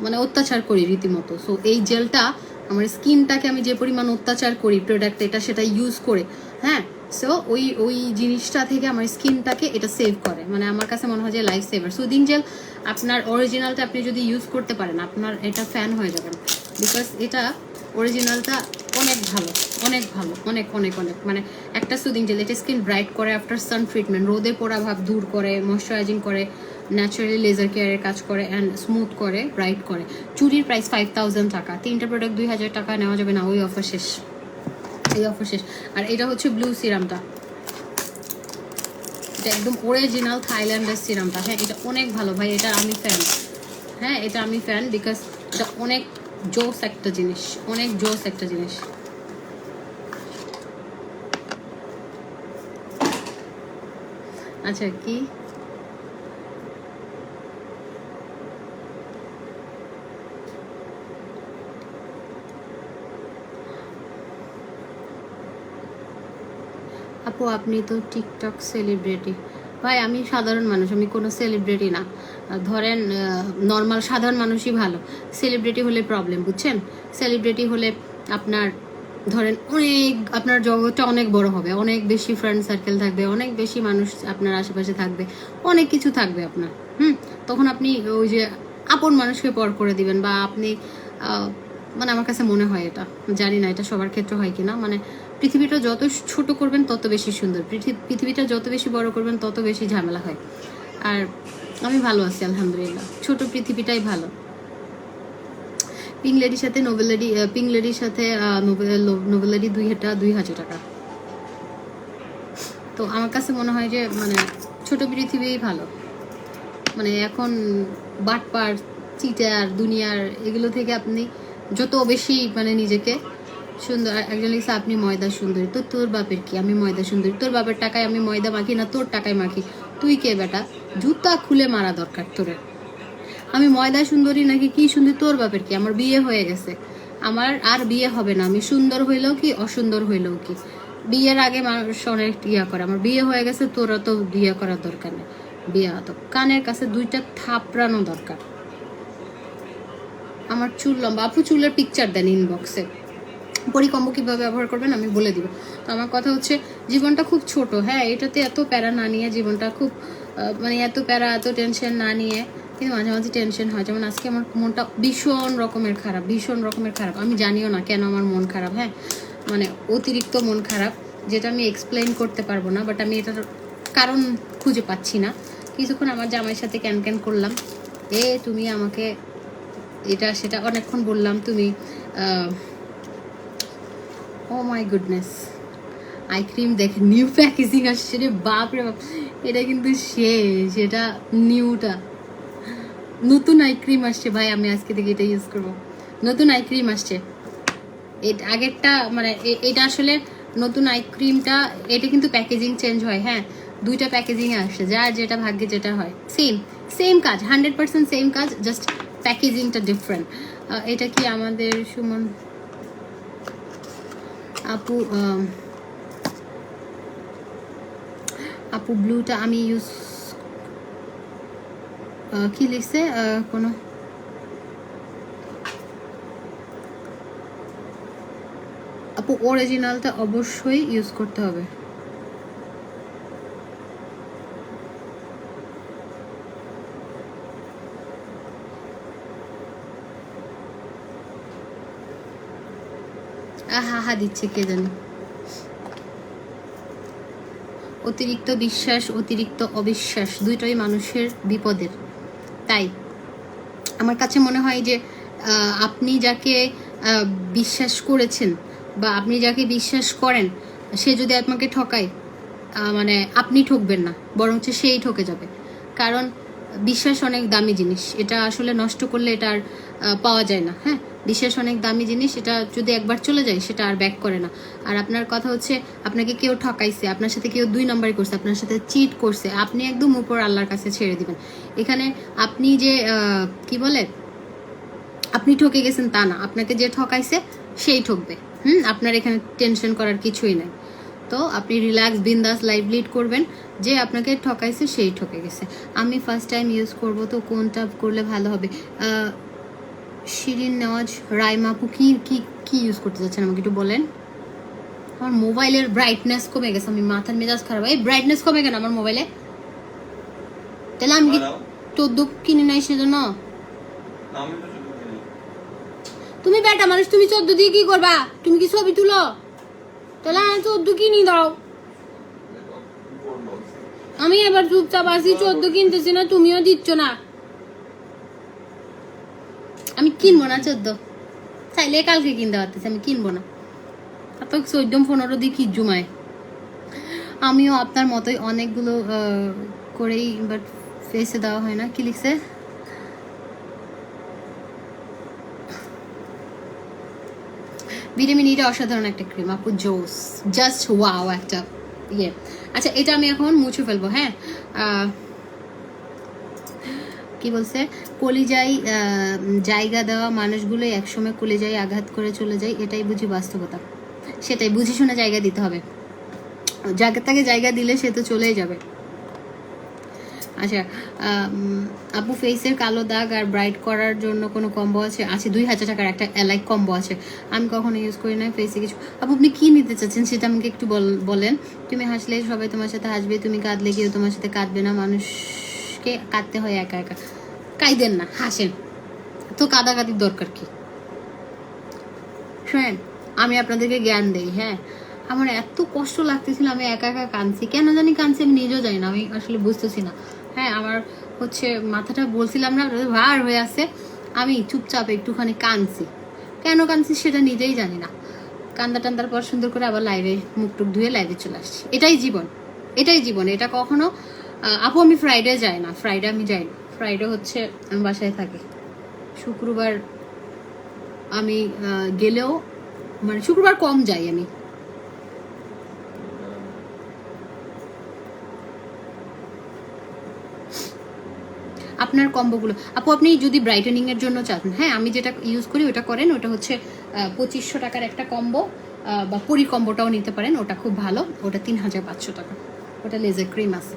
মানে অত্যাচার করি রীতিমতো। সো এই জেলটা আমার স্কিনটাকে আমি যে পরিমাণ অত্যাচার করি প্রোডাক্ট এটা সেটা ইউজ করে, হ্যাঁ, সো ওই জিনিসটা থেকে আমার স্কিনটাকে এটা সেভ করে। মানে আমার কাছে মনে হয় যে লাইফ সেভার। সুদিং জেল আপনার অরিজিনালটা আপনি যদি ইউজ করতে পারেন আপনার এটা ফ্যান হয়ে যাবেন, বিকজ এটা অরিজিনালটা অনেক ভালো, অনেক ভালো, অনেক অনেক অনেক। মানে একটা সুদিং জেল, এটা স্কিন ব্রাইট করে, আফটার সান ট্রিটমেন্ট রোদে পোড়া ভাব দূর করে, ময়শ্চারাইজিং করে, ন্যাচারালি লেজার কেয়ারের কাজ করে অ্যান্ড স্মুথ করে, ব্রাইট করে। চুরির প্রাইস 5000 টাকা, 3টা প্রোডাক্ট 2000 টাকা, নেওয়া যাবে না, ওই অফার শেষ, এই অফার শেষ। আর এটা হচ্ছে ব্লু সিরামটা, এটা একদম অরিজিনাল থাইল্যান্ডের সিরামটা। হ্যাঁ এটা অনেক ভালো ভাই, এটা আমি ফ্যান। হ্যাঁ এটা আমি ফ্যান, বিকজ এটা অনেক জোস একটা জিনিস, অনেক জোস একটা জিনিস। আচ্ছা কি আপু আপনি তো টিকটক সেলিব্রিটি। ভাই আমি সাধারণ মানুষ, আমি কোনো সেলিব্রিটি না। ধরেন নর্মাল সাধারণ মানুষই ভালো, সেলিব্রিটি হলে প্রবলেম, বুঝছেন? সেলিব্রিটি হলে আপনার ধরেন অনেক, আপনার জগৎটা অনেক বড় হবে, অনেক বেশি ফ্রেন্ড সার্কেল থাকবে, অনেক বেশি মানুষ আপনার আশেপাশে থাকবে, অনেক কিছু থাকবে আপনার। তখন আপনি ওই যে আপন মানুষকে পর করে দিবেন, বা আপনি মানে আমার কাছে মনে হয়, এটা জানি না এটা সবার ক্ষেত্রে হয় কিনা, মানে পৃথিবীটা যত ছোট করবেন তত বেশি সুন্দর, পৃথিবীটা যত বেশি বড় করবেন তত বেশি ঝামেলা হয়। আর আমি ভালো আছি আলহামদুলিল্লাহ, ছোট পৃথিবীটাই ভালো। পিঙ্ক লেডির সাথে পিঙ্ক লেডির সাথে নোবেল লেডি 2000 টাকা। তো আমার কাছে মনে হয় যে মানে ছোট পৃথিবীই ভালো। মানে এখন বাটপার চিটার দুনিয়ার এগুলো থেকে আপনি যত বেশি মানে নিজেকে সুন্দর, একজন লিখছে আপনি ময়দা সুন্দরী, তো তোর বাপের কি, আমি ময়দা সুন্দরী? তোর বাপের টাকায় আমি ময়দা মাখি না তোর টাকায় মাখি? তুই কে বেটা? জুতা খুলে মারা দরকার তোরে। আমি ময়দা সুন্দরী নাকি কি সুন্দরী তোর বাপের কি? আমার বিয়ে হয়ে গেছে, আমার আর বিয়ে হবে না। আমি সুন্দর হইলেও কি অসুন্দর হইলেও কি, বিয়ের আগে মানুষ অনেক ইয়া করে, আমার বিয়ে হয়ে গেছে, তোরা তো বিয়ে করার দরকার নেই। বিয়ে তো কানের কাছে 2টা থাপড়ানো দরকার। আমার চুল লম্বা, আপু চুলের পিকচার দেন ইনবক্সে, পরিকম্ব কীভাবে ব্যবহার করবেন আমি বলে দিব। তো আমার কথা হচ্ছে জীবনটা খুব ছোট, হ্যাঁ এটাতে এত প্যারা না নিয়ে, জীবনটা খুব মানে এত প্যারা এত টেনশন না নিয়ে, কিন্তু মাঝে মাঝে টেনশন হয়। যেমন আজকে আমার মনটা ভীষণ রকমের খারাপ, ভীষণ রকমের খারাপ, আমি জানিও না কেন আমার মন খারাপ। হ্যাঁ মানে অতিরিক্ত মন খারাপ, যেটা আমি এক্সপ্লেইন করতে পারবো না, বাট আমি এটার কারণ খুঁজে পাচ্ছি না। কিছুক্ষণ আমার জামাইয়ের সাথে ক্যান ক্যান করলাম, তুমি আমাকে এটা সেটা অনেকক্ষণ বললাম, তুমি ও মাই গুডনেস আই ক্রিম দেখে নিউ প্যাকেজিং আসছে রে, বাপ রে বাপ, এটা কিন্তু শেষ, এটা নিউটা নতুন আই ক্রিম আসছে ভাই, আমি আজকে থেকে এটা ইউজ করবো। নতুন আই ক্রিম আসছে, আগেরটা মানে এটা আসলে নতুন আই ক্রিমটা, এটা কিন্তু প্যাকেজিং চেঞ্জ হয়। হ্যাঁ 2টা প্যাকেজিংয়ে আসছে, যার যেটা ভাগ্যে যেটা হয়, সেম কাজ, 100% সেম কাজ, জাস্ট প্যাকেজিংটা ডিফারেন্ট। এটা কি আমাদের সুমন আপু ব্লুটা আমি ইউজ কি লিখছে কোনো আপু অরিজিনালটা অবশ্যই ইউজ করতে হবে। হা দিচ্ছে কে জানি। অতিরিক্ত বিশ্বাস অতিরিক্ত অবিশ্বাস দুইটাই মানুষের বিপদের। তাই আমার কাছে মনে হয় যে আপনি যাকে বিশ্বাস করেছেন বা আপনি যাকে বিশ্বাস করেন, সে যদি আপনাকে ঠকায়, মানে আপনি ঠকবেন না, বরং সেই ঠকে যাবে। কারণ বিশ্বাস অনেক দামি জিনিস, এটা আসলে নষ্ট করলে এটা আর পাওয়া যায় না। হ্যাঁ বিশ্বাস অনেক দামি জিনিস, এটা যদি একবার চলে যায় সেটা আর ব্যাক করে না। আর আপনার কথা হচ্ছে আপনাকে কেউ ঠকাইছে, আপনার সাথে কেউ 2 নম্বরই করছে, আপনার সাথে চিট করছে, আপনি একদম উপর আল্লাহর কাছে ছেড়ে দিবেন। এখানে আপনি যে কি বলে আপনি ঠকে গেছেন তা না, আপনাকে যে ঠকাইছে সেই ঠকবে। আপনার এখানে টেনশন করার কিছুই নাই। তো আপনি রিল্যাক্স বিন্দাস লাইফ লিড করবেন, যে আপনাকে ঠকাইছে সেই ঠকে গেছে। আমি ফার্স্ট টাইম ইউজ করব, তো কোনটা করলে ভালো হবে? শিরিন নেওয়াজ রাইমা আপু কি কি কি ইউজ করতে যাচ্ছেন আমাকে একটু বলেন। আমার মোবাইলের ব্রাইটনেস কমে গেছে, আমি মাথার মেজাজ খারাপ। এই ব্রাইটনেস কমে কেন আমার মোবাইলে? তাহলে আমি কি 14 কিনে নাই সেজন্য? তুমি বেটা মানুষ, তুমি 14 দিয়ে কি করবা? তুমি কি ছবি তুলো? তাহলে আমি 14 কিনি দাও। আমি এবার চুপচাপ আছি, 14 কিনতেছি না, তুমিও দিচ্ছ না। আমি কিনবো না 14, চাইলে কালকে কিনতে পারতেছি, আমি কিনবো না। আপনার 14-15 দিয়ে কি জুমায়। আমিও আপনার মতোই অনেকগুলো করেই, বাট ফেসে দেওয়া হয় না। কি লিখছে? ভিটামিন ইটা অসাধারণ একটা ক্রিম আপু, জোস, জাস্ট ওয়াও একটা ইয়ে। আচ্ছা, এটা আমি এখন মুছে ফেলবো। হ্যাঁ, কি বলছে? কলিজায় জায়গা দেওয়া মানুষগুলো একসময় কলিজায় আঘাত করে চলে যায়, এটাই বুঝি বাস্তবতা। সেটাই, বুঝে শুনে জায়গা দিতে হবে। তাকে জায়গা দিলে সে তো চলেই যাবে। আচ্ছা, আপু ফেসের কালো দাগ আর ব্রাইট করার জন্য কোনো কম্বো আছে? 2000 টাকার একটা এলাইক কম্বো আছে, আমি কখনো ইউজ করি না ফেসে কিছু। আপু আপনি কি নিতে চাচ্ছেন সেটা আমাকে একটু বলেন। তুমি হাসলে সবাই তোমার সাথে হাসবে, তুমি কাঁদলে কেউ তোমার সাথে কাঁদবে না, মানুষকে কাঁদতে হয় একা একা। কাঁদেন না, হাসেন, তো কাঁদাকাটির দরকার কি? শোনেন, আমি আপনাদেরকে জ্ঞান দেই। হ্যাঁ, আমার এত কষ্ট লাগতেছিল, আমি একা একা কাঁদছি, কেন জানি কাঁদছি, আমি নিজেও জানি না, আমি আসলে বুঝতেছি না। হ্যাঁ, আমার হচ্ছে মাথাটা বলছিলাম না ভার হয়ে আছে, আমি চুপচাপ একটুখানি কাঁদছি। কেন কাঁদছি সেটা নিজেই জানি না। কান্দা টান্দার পর সুন্দর করে আবার লাইভে মুখ টুক ধুয়ে লাইভে চলে আসছি। এটাই জীবন, এটাই জীবন। এটা কখনো আপু আমি ফ্রাইডে যাই না, ফ্রাইডে আমি যাই না। ফ্রাইডে হচ্ছে আমি বাসায় থাকি। শুক্রবার আমি গেলেও, মানে শুক্রবার কম যাই আমি। আপনার কম্বোগুলো আপু, আপনি যদি ব্রাইটেনিং এর জন্য চান, হ্যাঁ আমি যেটা ইউজ করি ওটা করেন। ওটা হচ্ছে 2500 টাকার একটা কম্বো, বা পরি কম্বোটাও নিতে পারেন, ওটা খুব ভালো। ওটা 3500 টাকা, ওটা লেজার ক্রিম আছে।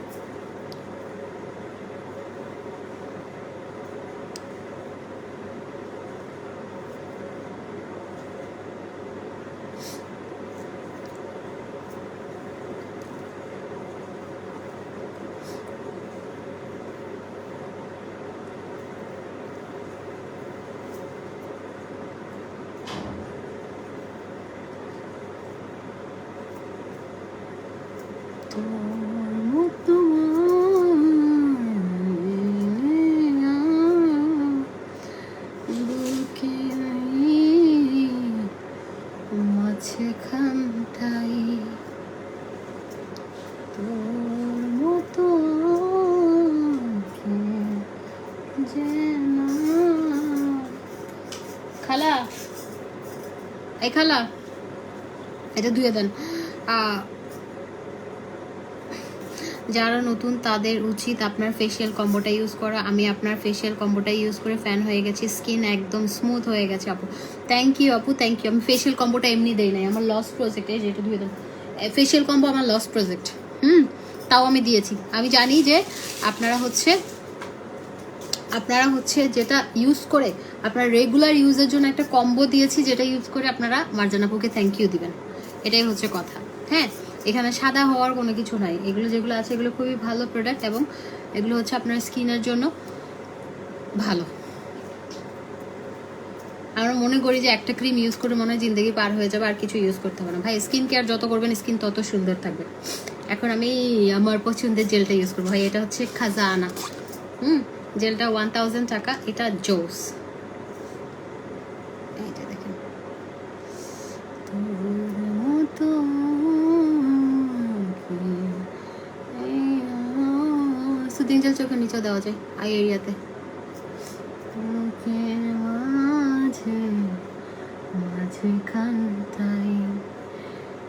খালা, এই খালা, এটা ধুয়ে দেন। যারা নতুন তাদের উচিত আপনার ফেশিয়াল কম্বোটা ইউজ করা। আমি আপনার ফেশিয়াল কম্বোটা ইউজ করে ফ্যান হয়ে গেছি, স্কিন একদম স্মুথ হয়ে গেছে আপু। থ্যাংক ইউ আপু, থ্যাংক ইউ। আমি ফেশিয়াল কম্বোটা এমনি দেই নাই, আমার লস প্রজেক্ট, এই যেটা ধুয়ে দেন। ফেশিয়াল কম্বো আমার লস প্রজেক্ট, তাও আমি দিয়েছি। আমি জানি যে আপনারা হচ্ছে যেটা ইউজ করে আপনার রেগুলার ইউজের জন্য একটা কম্বো দিয়েছি, যেটা ইউজ করে আপনারা মার্জানাপুকে থ্যাংক ইউ দিবেন, এটাই হচ্ছে কথা। হ্যাঁ, এখানে সাদা হওয়ার কোনো কিছু নাই। এগুলো যেগুলো আছে এগুলো খুবই ভালো প্রোডাক্ট, এবং এগুলো হচ্ছে আপনার স্কিনের জন্য ভালো। আমরা মনে করি যে একটা ক্রিম ইউজ করে মনে হয় জিন্দগি পার হয়ে যাবে, আর কিছু ইউজ করতে হবে না। ভাই, স্কিন কেয়ার যত করবেন স্কিন তত সুন্দর থাকবে। এখন আমি আমার পছন্দের জেলটা ইউজ করবো। ভাই, এটা হচ্ছে খাজানা, জেলটা 1000 টাকা, এটা জোস। এইটা দেখেন, সুদিন জেল চোখের নিচেও দেওয়া যায় আই এরিয়াতে। মাঝে খানটাই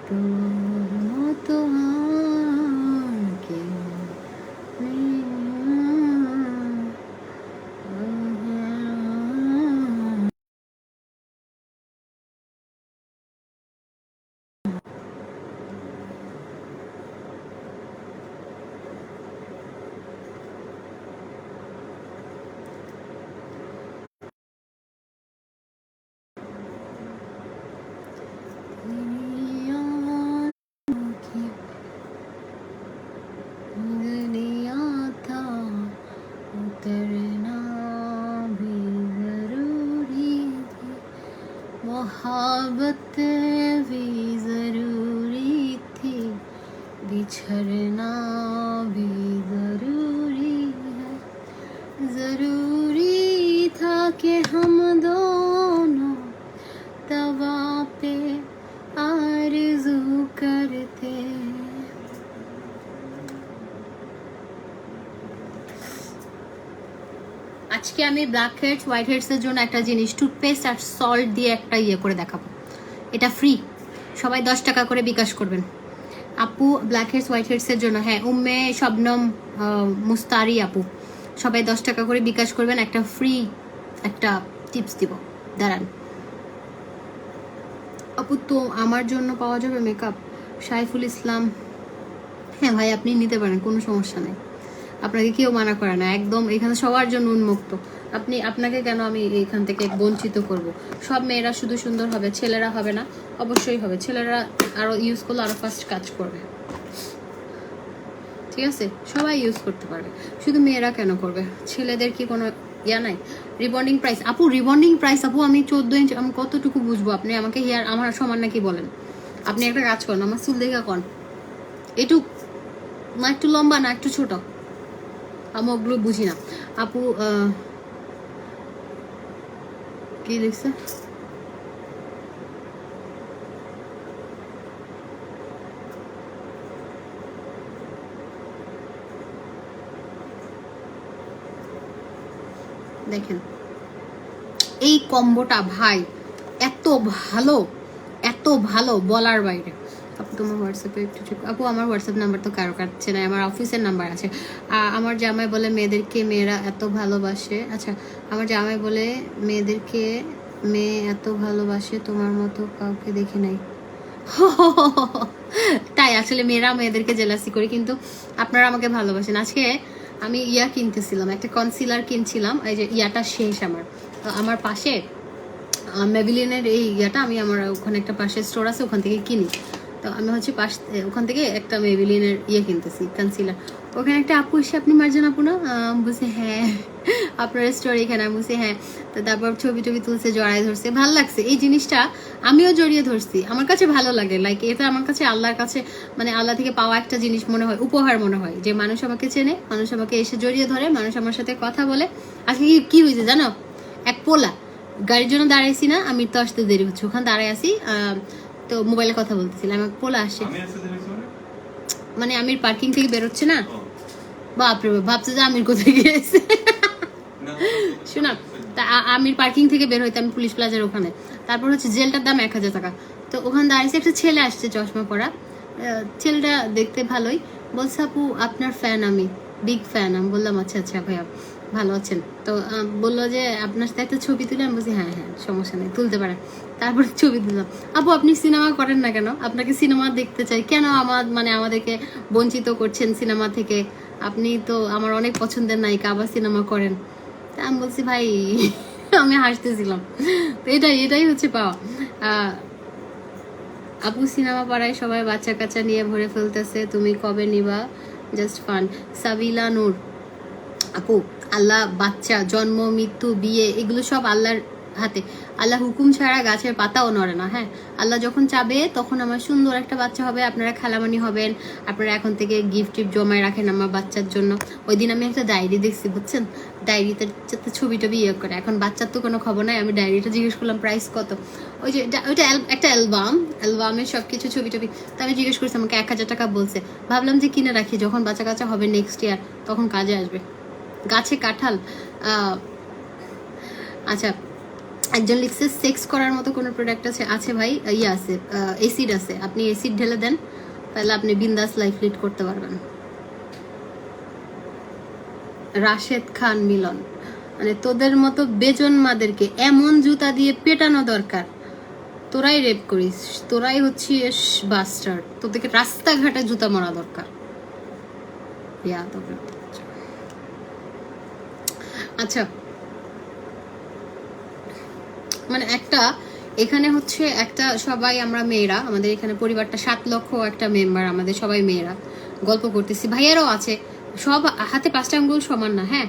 তোর মতো मोहब्बत भी जरूरी थी, बिछड़ ठहरना भी जरूरी है, जरूरी था कि हम दोनों तवा पे आरज़ू करते। আজকে আমি ব্ল্যাক হেডস হোয়াইট হেডসের জন্য একটা জিনিস টুথপেস্ট আর সল্ট দিয়ে একটা ইয়ে করে দেখাবো। এটা ফ্রি, সবাই 10 টাকা করে বিকাশ করবেন। আপু ব্ল্যাক হেডস হোয়াইট হেডসের জন্য, হ্যাঁ উম্মে শবনম মুস্তারি আপু, সবাই 10 টাকা করে বিকাশ করবেন, একটা ফ্রি একটা টিপস দিব। দাঁড়ান আপু, তো আমার জন্য পাওয়া যাবে মেকআপ? সাইফুল ইসলাম, হ্যাঁ ভাই আপনি নিতে পারেন, কোনো সমস্যা নেই, আপনাকে কেউ মানা করে না, একদম এখানে সবার জন্য উন্মুক্ত। আপনাকে কেন আমি এখান থেকে বঞ্চিত করব? সব মেয়েরা শুধু সুন্দর হবে, ছেলেরা হবে না? অবশ্যই হবে, ছেলেরা আরো ইউজ করলে আরো ফাস্ট কাজ করবে, ঠিক আছে? সবাই ইউজ করতে পারবে, শুধু মেয়েরা কেন করবে? ছেলেদের কি কোনো ইয়া নাই? রিবন্ডিং প্রাইস আপু, রিবন্ডিং প্রাইস আপু, আমি 14 ইঞ্চ, আমি কতটুকু বুঝবো? আপনি আমাকে হেয়ার আমার সমান নাকি বলেন? আপনি একটা কাজ করেন, আমার চুল দেখা কন একটু, না একটু লম্বা না একটু ছোট, আমি ওগুলো বুঝি না। আপু কি লিখছে? দেখেন এই কম্বোটা ভাই এত ভালো, এত ভালো বলার বাইরে। আপু তোমার হোয়াটসঅ্যাপে একটু চেক। আপু আমার হোয়াটসঅ্যাপ নাম্বার তো কারো কাছে না, আমার অফিসের নাম্বার আছে। আমার জামাই বলে মেয়েদেরকে মেয়েরা এত ভালোবাসে, আচ্ছা আমার জামাই বলে মেয়েদেরকে মেয়ে এত ভালোবাসে তোমার মতো কাউকে দেখি নাই। তাই আসলে মেয়েরা মেয়েদেরকে জেলাসি করি, কিন্তু আপনারা আমাকে ভালোবাসেন। আজকে আমি ইয়া কিনতেছিলাম, একটা কনসিলার কিনছিলাম, এই যে ইয়াটা শেষ আমার পাশে মেবিলিনের এই ইয়াটা, আমি আমার ওখানে একটা পাশে স্টোর আছে, ওখান থেকে কিনি। তো আমি হচ্ছে ওখান থেকে একটা মেবিলিনের ইয়ে কিনতেছি কনসিলার। ওখানে একটা আপু এসে আপনি মার্জান আপু না, বলছে হ্যাঁ আপনার স্টোর এখানে, আমি বলছি হ্যাঁ। তো তারপর ছবি টবি তুলছে, জড়ায় ধরছে, ভালো লাগছে এই জিনিসটা, আমিও জড়িয়ে ধরছি, আমার কাছে ভালো লাগে। লাইক এটা আমার কাছে আল্লাহর কাছে মানে আল্লাহ থেকে পাওয়া একটা জিনিস মনে হয়, উপহার মনে হয়, যে মানুষ আমাকে চেনে, মানুষ আমাকে এসে জড়িয়ে ধরে, মানুষ আমার সাথে কথা বলে। আজকে কি হয়েছে জানো, এক পোলা গাড়ির জন্য দাঁড়াইছি না, আমি তো আসতে দেরি হচ্ছে, ওখানে দাঁড়াই আসি, তো মোবাইলে কথা বলতেছিলাম, এক পোলা আসে, মানে আমির পার্কিং থেকে বেরোচ্ছে না, বাপরে ভাবছে যে আমির কোথায় গিয়েছে। শোনা, তা আমির পার্কিং থেকে বের হইতে আমি পুলিশ প্লাজার ওখানে, তারপর হচ্ছে জেলটার দাম 1000 টাকা। তো ওখানে দাঁড়িয়েছে, একটা ছেলে আসছে চশমা পরা, ছেলেটা দেখতে ভালোই, বলছে আপু আপনার ফ্যান, আমি বিগ ফ্যান। আমি বললাম আচ্ছা আচ্ছা ভাইয়া ভালো আছেন? তো বললো যে আপনার সাথে একটা ছবি তুলে। আমি বলছি হ্যাঁ হ্যাঁ সমস্যা নেই, তুলতে পারেন। তারপরে ছবি তুললাম। আপু আপনি সিনেমা করেন না কেন? আপনাকে সিনেমা দেখতে চাই, কেন আমাদেরকে বঞ্চিত করছেন সিনেমা থেকে? আপনি তো আমার অনেক পছন্দের নায়িকা, আবার সিনেমা করেন। তা আমি বলছি ভাই আমি হাসতেছিলাম। তো এটাই হচ্ছে পাওয়া। আপু সিনেমা পাড়ায় সবাই বাচ্চা কাচ্চা নিয়ে ভরে ফেলতেছে, তুমি কবে নিবা? Just fun. সাবিলা নূর আপু, আল্লাহ বাচ্চা জন্ম মৃত্যু বিয়ে এগুলো সব আল্লাহর হাতে, আল্লাহ হুকুম ছাড়া গাছের পাতাও নড়ে না। হ্যাঁ, আল্লাহ যখন চাবে তখন আমার সুন্দর একটা বাচ্চা হবে, আপনারা খালামানি হবেন, আপনারা এখন থেকে গিফট টিফট জমায় রাখেন আমার বাচ্চার জন্য। ওই দিন আমি একটা ডায়েরি দেখছি বুঝছেন, ডায়েরিতে ছবি টবি ইয়ে করে। এখন বাচ্চার তো কোনো খবর নাই, আমি ডায়েরিটা জিজ্ঞেস করলাম প্রাইস কত, ওই যে ওইটা একটা অ্যালবামের সব কিছু ছবি টবি। তো আমি জিজ্ঞেস করছি, আমাকে 1000 টাকা বলছে। ভাবলাম যে কিনে রাখি, যখন বাচ্চা কাচ্চা হবে নেক্সট ইয়ার তখন কাজে আসবে। গাছে কাঁঠাল, আচ্ছা একজন লিখছে সেক্স করার মতো কোনো প্রোডাক্ট আছে ভাই? ইয়ে আছে, এসিড আছে, আপনি এসিড ঢেলে দেন, তাহলে আপনি বিন্দাস লাইফ লিড করতে পারবেন। রাশেদ খান মিলন, মানে তোদের মতো বেজন্মাদেরকে এমন জুতা দিয়ে পেটানো দরকার, তোরাই রেপ করিস, তোরাই হচ্ছিস বাস্টার্ড, তোদেরকে রাস্তাঘাটে জুতা মারা দরকার। আচ্ছা মানে একটা এখানে হচ্ছে একটা, সবাই আমরা মেয়েরা, আমাদের এখানে পরিবারটা 7 লক্ষ একটা মেম্বার, আমাদের সবাই মেয়েরা গল্প করতেছি, ভাইয়ারাও আছে, সব হাতে 5টা আঙ্গুল সমান না। হ্যাঁ,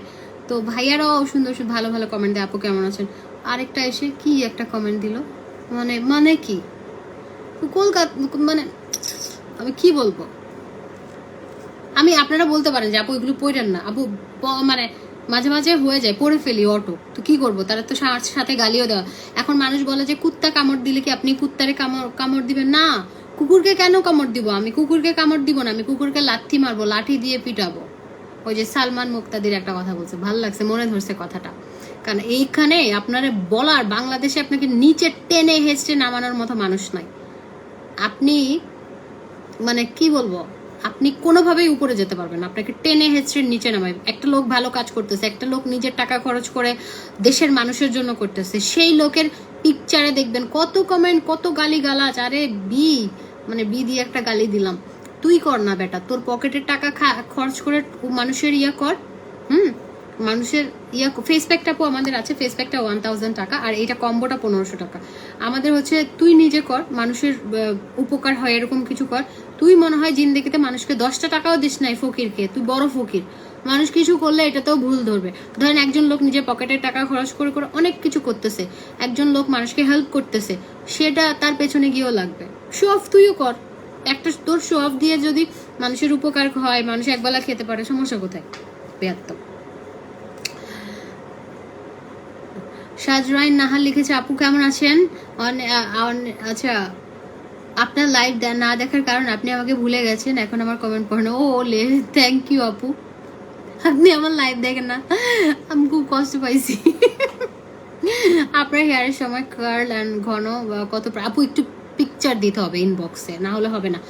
তো ভাইয়ারাও সুন্দর ভালো ভালো কমেন্ট দেয়, আপু কেমন আছেন। আরেকটা এসে কি একটা কমেন্ট দিল, মানে কি কলকাতা, মানে আমি কি বলবো, আমি আপনারা বলতে পারেন যে আপু এগুলো পড়েন না আপু, মানে মাঝে মাঝে হয়ে যায়, পড়ে ফেলি অটো, তো কি করবো, তারা তো সাথে গালিও দেওয়া। এখন মানুষ বলে যে কুত্তা কামড় দিলে কি আপনি কুত্তারে কামড় দিবেন? না, কুকুরকে কেন কামড় দিব? আমি কুকুরকে কামড় দিব না, আমি কুকুরকে লাথি মারবো, লাঠি দিয়ে পিটাবো। ওই যে সালমান মুক্তাদির একটা কথা বলছে, ভালো লাগছে, মনে ধরছে কথাটা। কারণ এইখানে আপনারা বলার, বাংলাদেশে আপনাকে নিচে টেনে হেঁচড়ে নামানোর মতো মানুষ নাই। আপনি মানে কি বলবো, আপনি কোনোভাবেই উপরে যেতে পারবেন, আপনাকে টেনে হেঁচড়ে নিচে নামাই। একটা লোক ভালো কাজ করতেছে, একটা লোক নিজের টাকা খরচ করে দেশের মানুষের জন্য করতেছে, সেই লোকের পিকচারে দেখবেন কত কমেন্ট, কত গালি গালাজ। আরে মানে বি দিয়ে একটা গালি দিলাম, তুই কর না বেটা, তোর পকেটের টাকা খরচ করে মানুষের ইয়া কর। মানুষের ইয়া ফেস প্যাকটা আমাদের আছে, ফেস প্যাকটা 1000 টাকা, আর এইটা কম্বোটা 1500 টাকা। আমাদের হচ্ছে তুই নিজে কর, মানুষের উপকার হয় এরকম কিছু কর। তুই মনে হয় জিন্দেগিতে মানুষকে 10টা টাকাও দিস নাই, ফকিরকে, তুই বড় ফকির। মানুষ কিছু করলে এটাতেও ভুল ধরবে। ধরেন একজন লোক নিজের পকেটের টাকা খরচ করে করে অনেক কিছু করতেছে, একজন লোক মানুষকে হেল্প করতেছে, সেটা তার পেছনে গিয়েও লাগবে। শো অফ তুইও কর, একটা তোর শো অফ দিয়ে যদি মানুষের উপকার হয়, মানুষ একবেলা খেতে পারে, সমস্যা কোথায়? বেয়াত্তব। সাজরাইন নাহার লিখেছে, আপু কেমন আছেন? আচ্ছা, আপনার লাইভ না দেখার কারণ আপনি আমাকে ভুলে গেছেন, এখন আমার কমেন্ট পড়েন। ও লে, থ্যাংক ইউ আপু, আপনি আমার লাইভ দেখেন না, আমি খুব কষ্ট পাইছি। আপনার হেয়ারের সময় কার্ল অ্যান্ড ঘন কত? আপু একটু পিকচার দিতে হবে ইনবক্সে, না হলে হবে না।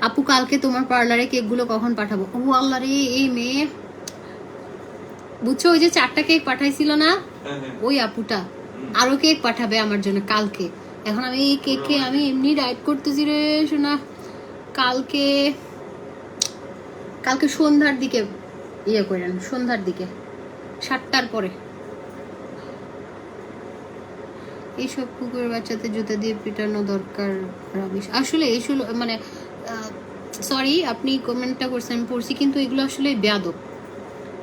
আপু কালকে তোমার পার্লারে কেকগুলো কখন পাঠাবো? ও আল্লাহ রে, এই মেয়ে বুঝছো, ওই যে 4টা কেক পাঠাইছিল না ওই আপুটা, আরো কেক পাঠাবে আমার জন্য কালকে। এখন আমি এই কেকে আমি এমনি ডায়েট করতেছি রে শোনা। কালকে সন্ধ্যার দিকে ইয়ে করেন, সন্ধ্যার দিকে 7টার পরে। এইসব কুকুরের বাচ্চাতে জুতা দিয়ে পিটানো দরকার রাবিশ। আসলে এইসব মানে সরি আপনি কমেন্টটা করছেন, আমি পড়ছি, কিন্তু এগুলো আসলে বেয়াদব।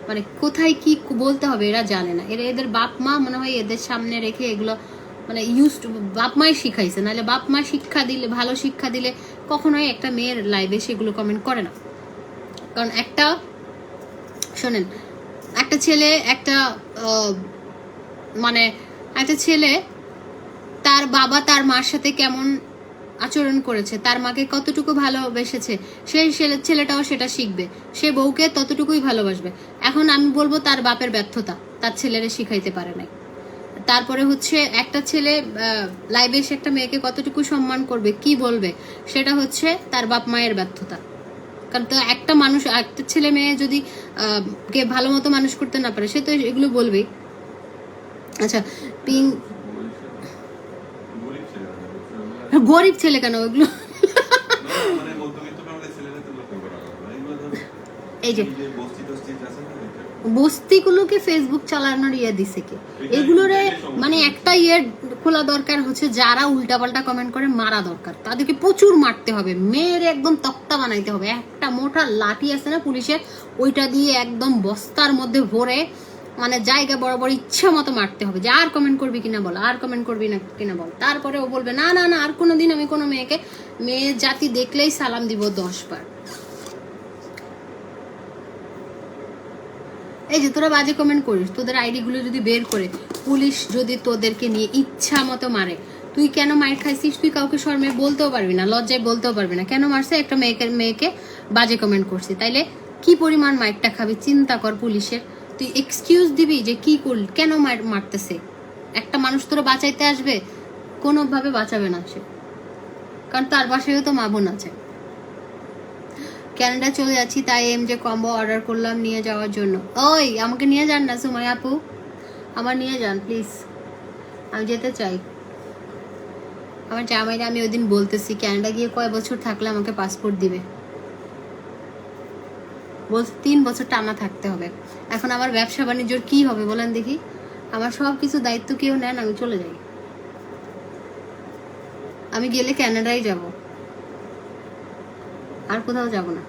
মানে কোথায় কি বলতে হবে এরা জানে না। এদের বাপ মা মনে হয় এদের সামনে রেখে এগুলো মানে বাপ মাই শিখাইছে, নাহলে বাপ মা শিক্ষা দিলে, ভালো শিক্ষা দিলে কখনোই একটা মেয়ের লাইভে সেগুলো কমেন্ট করে না। কারণ শোনেন, একটা ছেলে একটা ছেলে তার বাবা তার মার সাথে কেমন আচরণ করেছে, তার মাকে কতটুকু ভালোবেসেছে, সেই ছেলেটাও সেটা শিখবে, সে বউকে ততটুকুই ভালোবাসবে। এখন আমি বলবো তার বাপের ব্যর্থতা, তার ছেলেরে শিখাইতে পারে নাই। তারপরে হচ্ছে একটা ছেলে লাইভে এসে একটা মেয়েকে কতটুকু সম্মান করবে, কি বলবে, সেটা হচ্ছে তার বাপ মায়ের ব্যর্থতা। কারণ তো একটা মানুষ, একটা ছেলে মেয়ে যদি কে ভালো মতো মানুষ করতে না পারে, সে তো এগুলো বলবেই। আচ্ছা, গরিব ছেলে কেন ওইগুলো? এই যে বস্তিগুলোকে ফেসবুক চালানোর ইয়ে দিছে কে? এগুলোরে মানে একটা ইয়ে খোলা দরকার হচ্ছে, যারা উল্টাপাল্টা কমেন্ট করে মারা দরকার, তাদেরকে প্রচুর মারতে হবে, মেয়ের একদম তক্তা বানাইতে হবে। একটা মোটা লাঠি আছে না পুলিশের, ওইটা দিয়ে একদম বস্তার মধ্যে ভরে মানে জায়গা বরাবর ইচ্ছা মতো মারতে হবে। যে আর কমেন্ট করবি কিনা বল, আর কমেন্ট করবি না কিনা বল। তারপরে ও বলবে না না না, আর কোনোদিন আমি কোনো মেয়ে জাতি দেখলেই সালাম দিব 10 বার। এই যে তোরা বাজে কমেন্ট করিস, তোদের আইডি গুলো যদি বের করে পুলিশ যদি তোদেরকে নিয়ে ইচ্ছা মতো মারে, তুই কেন মাইর খাইছিস? তুই কাউকে শর্মে বলতেও পারবি না, লজ্জায় বলতেও পারবি না কেন মারছে, একটা মেয়েকে বাজে কমেন্ট করছি, তাইলে কি পরিমাণ মাইরটা খাবি চিন্তা কর। পুলিশের তুই এক্সকিউজ দিবি যে কি করলি, কেন মারতেছে? একটা মানুষ তোরা বাঁচাইতে আসবে, কোনোভাবে বাঁচাবে না সে, কারণ তার বাসায়ও তো মা বোন আছে। ক্যানাডা চলে যাচ্ছি, তাই যে কম্বো অর্ডার করলাম নিয়ে যাওয়ার জন্য। ওই আমাকে নিয়ে যান না সুমাই আপু, আমার নিয়ে যান প্লিজ, আমি যেতে চাই। আমার জামাইরা আমি ওই দিন বলতেছি ক্যানাডা গিয়ে কয় বছর থাকলে আমাকে পাসপোর্ট দিবে, বলছে 3 বছর টানা থাকতে হবে। এখন আমার ব্যবসা বাণিজ্যর কি হবে বলেন দেখি? আমার সব কিছু দায়িত্ব কেউ নেন, আমি চলে যাই। আমি গেলে ক্যানাডাই যাব, আর কোথাও যাব না।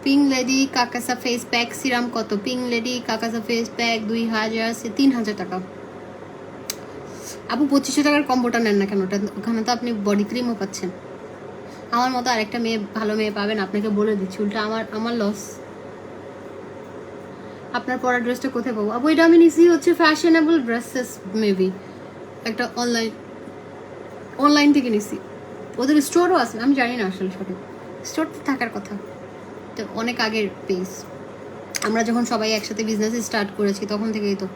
পিঙ্ক লেডি কাকাসা ফেস প্যাক সিরাম কত? পিঙ্ক লেডি কাকাসা ফেস প্যাক 2000 से 3000 টাকা। আপু 2500 টাকার কম্বোটা নেন না কেন? ওখানে তো আপনি বডি ক্রিমও পাচ্ছেন। আমার মতো আরেকটা মেয়ে, ভালো মেয়ে পাবেন, আপনাকে বলে দিচ্ছি, উল্টা আমার লস। আপনার পরা ড্রেসটা কোথায় পাবো আপু? এটা আমি নিছি হচ্ছে ফ্যাশনেবল ড্রেসেস, মেবি একটা অনলাইন থেকে নিছি। ওদের স্টোরও আছে, আমি জানি না আসলে সঠিক, স্টোর থাকার কথা, তো অনেক আগের পেজ। আমরা যখন সবাই একসাথে বিজনেস স্টার্ট করেছি তখন থেকেই তো।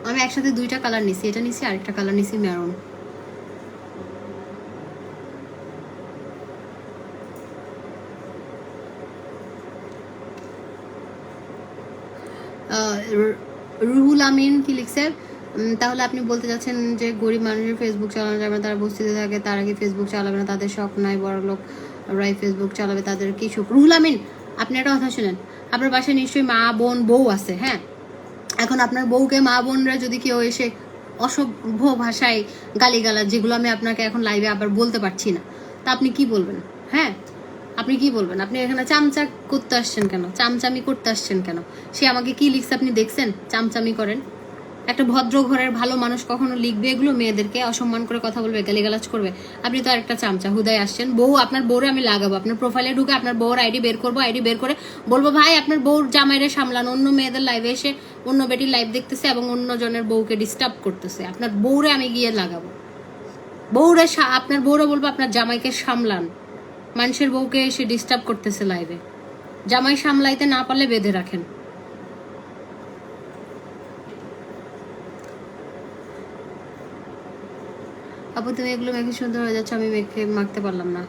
আমি একসাথে 2টা কালার নিছি, এটা নিছি, আরেকটা কালার নিছি মেরুন। রুহুল আমিন কি লিখছে, তাহলে আপনি বলতে চাচ্ছেন যে গরিব মানুষের ফেসবুক চালানো যাবে না, তারা বস্তিতে থাকে, তারা কি ফেসবুক চালাবে না? তাদের শখ নাই, বড় লোক রাই ফেসবুক চালাবে, তাদের কি শখ? রুহুল আমিন, আপনি একটা কথা শুনেন, আপনার বাসায় নিশ্চয়ই মা বোন বউ আছে, হ্যাঁ? এখন আপনার বউকে মা বোনরা যদি কেউ এসে অসভ্য ভাষায় গালিগালাজ, যেগুলো আমি আপনাকে এখন লাইভে আবার বলতে পারছি না, তা আপনি কি বলবেন? হ্যাঁ, আপনি কি বলবেন? আপনি এখানে চামচা করতে আসছেন কেন? চামচামি করতে আসছেন কেন? সে আমাকে কি লিখছে আপনি দেখছেন? চামচামি করেন। একটা ভদ্র ঘরের ভালো মানুষ কখনো লিখবে এগুলো? মেয়েদেরকে অসম্মান করে কথা বলবে, গালিগালাজ করবে? আপনি তো আরেকটা চামচা হুদায় আসছেন। বউ, আপনার বউরে আমি লাগাবো, আপনার প্রোফাইলে ঢুকে আপনার বউর আইডি বের করবো, আইডি বের করে বলবো ভাই আপনার বউর জামাইরে সামলান, অন্য মেয়েদের লাইভে এসে অন্য বেটির লাইভ দেখতেছে এবং অন্য জনের বউকে ডিস্টার্ব করতেছে, আপনার বউরে আমি গিয়ে লাগাবো। বউরে আপনার বউরে বলবো আপনার জামাইকে সামলান, মানুষের বউকে এসে ডিস্টার্ব করতেছে লাইভে। জামাই সামলাইতে না পারলে বেঁধে রাখেন। আপু তুমি এগুলো মেখে সুন্দর হয়ে যাচ্ছে, আমি মেখে মাখতে পারলাম না।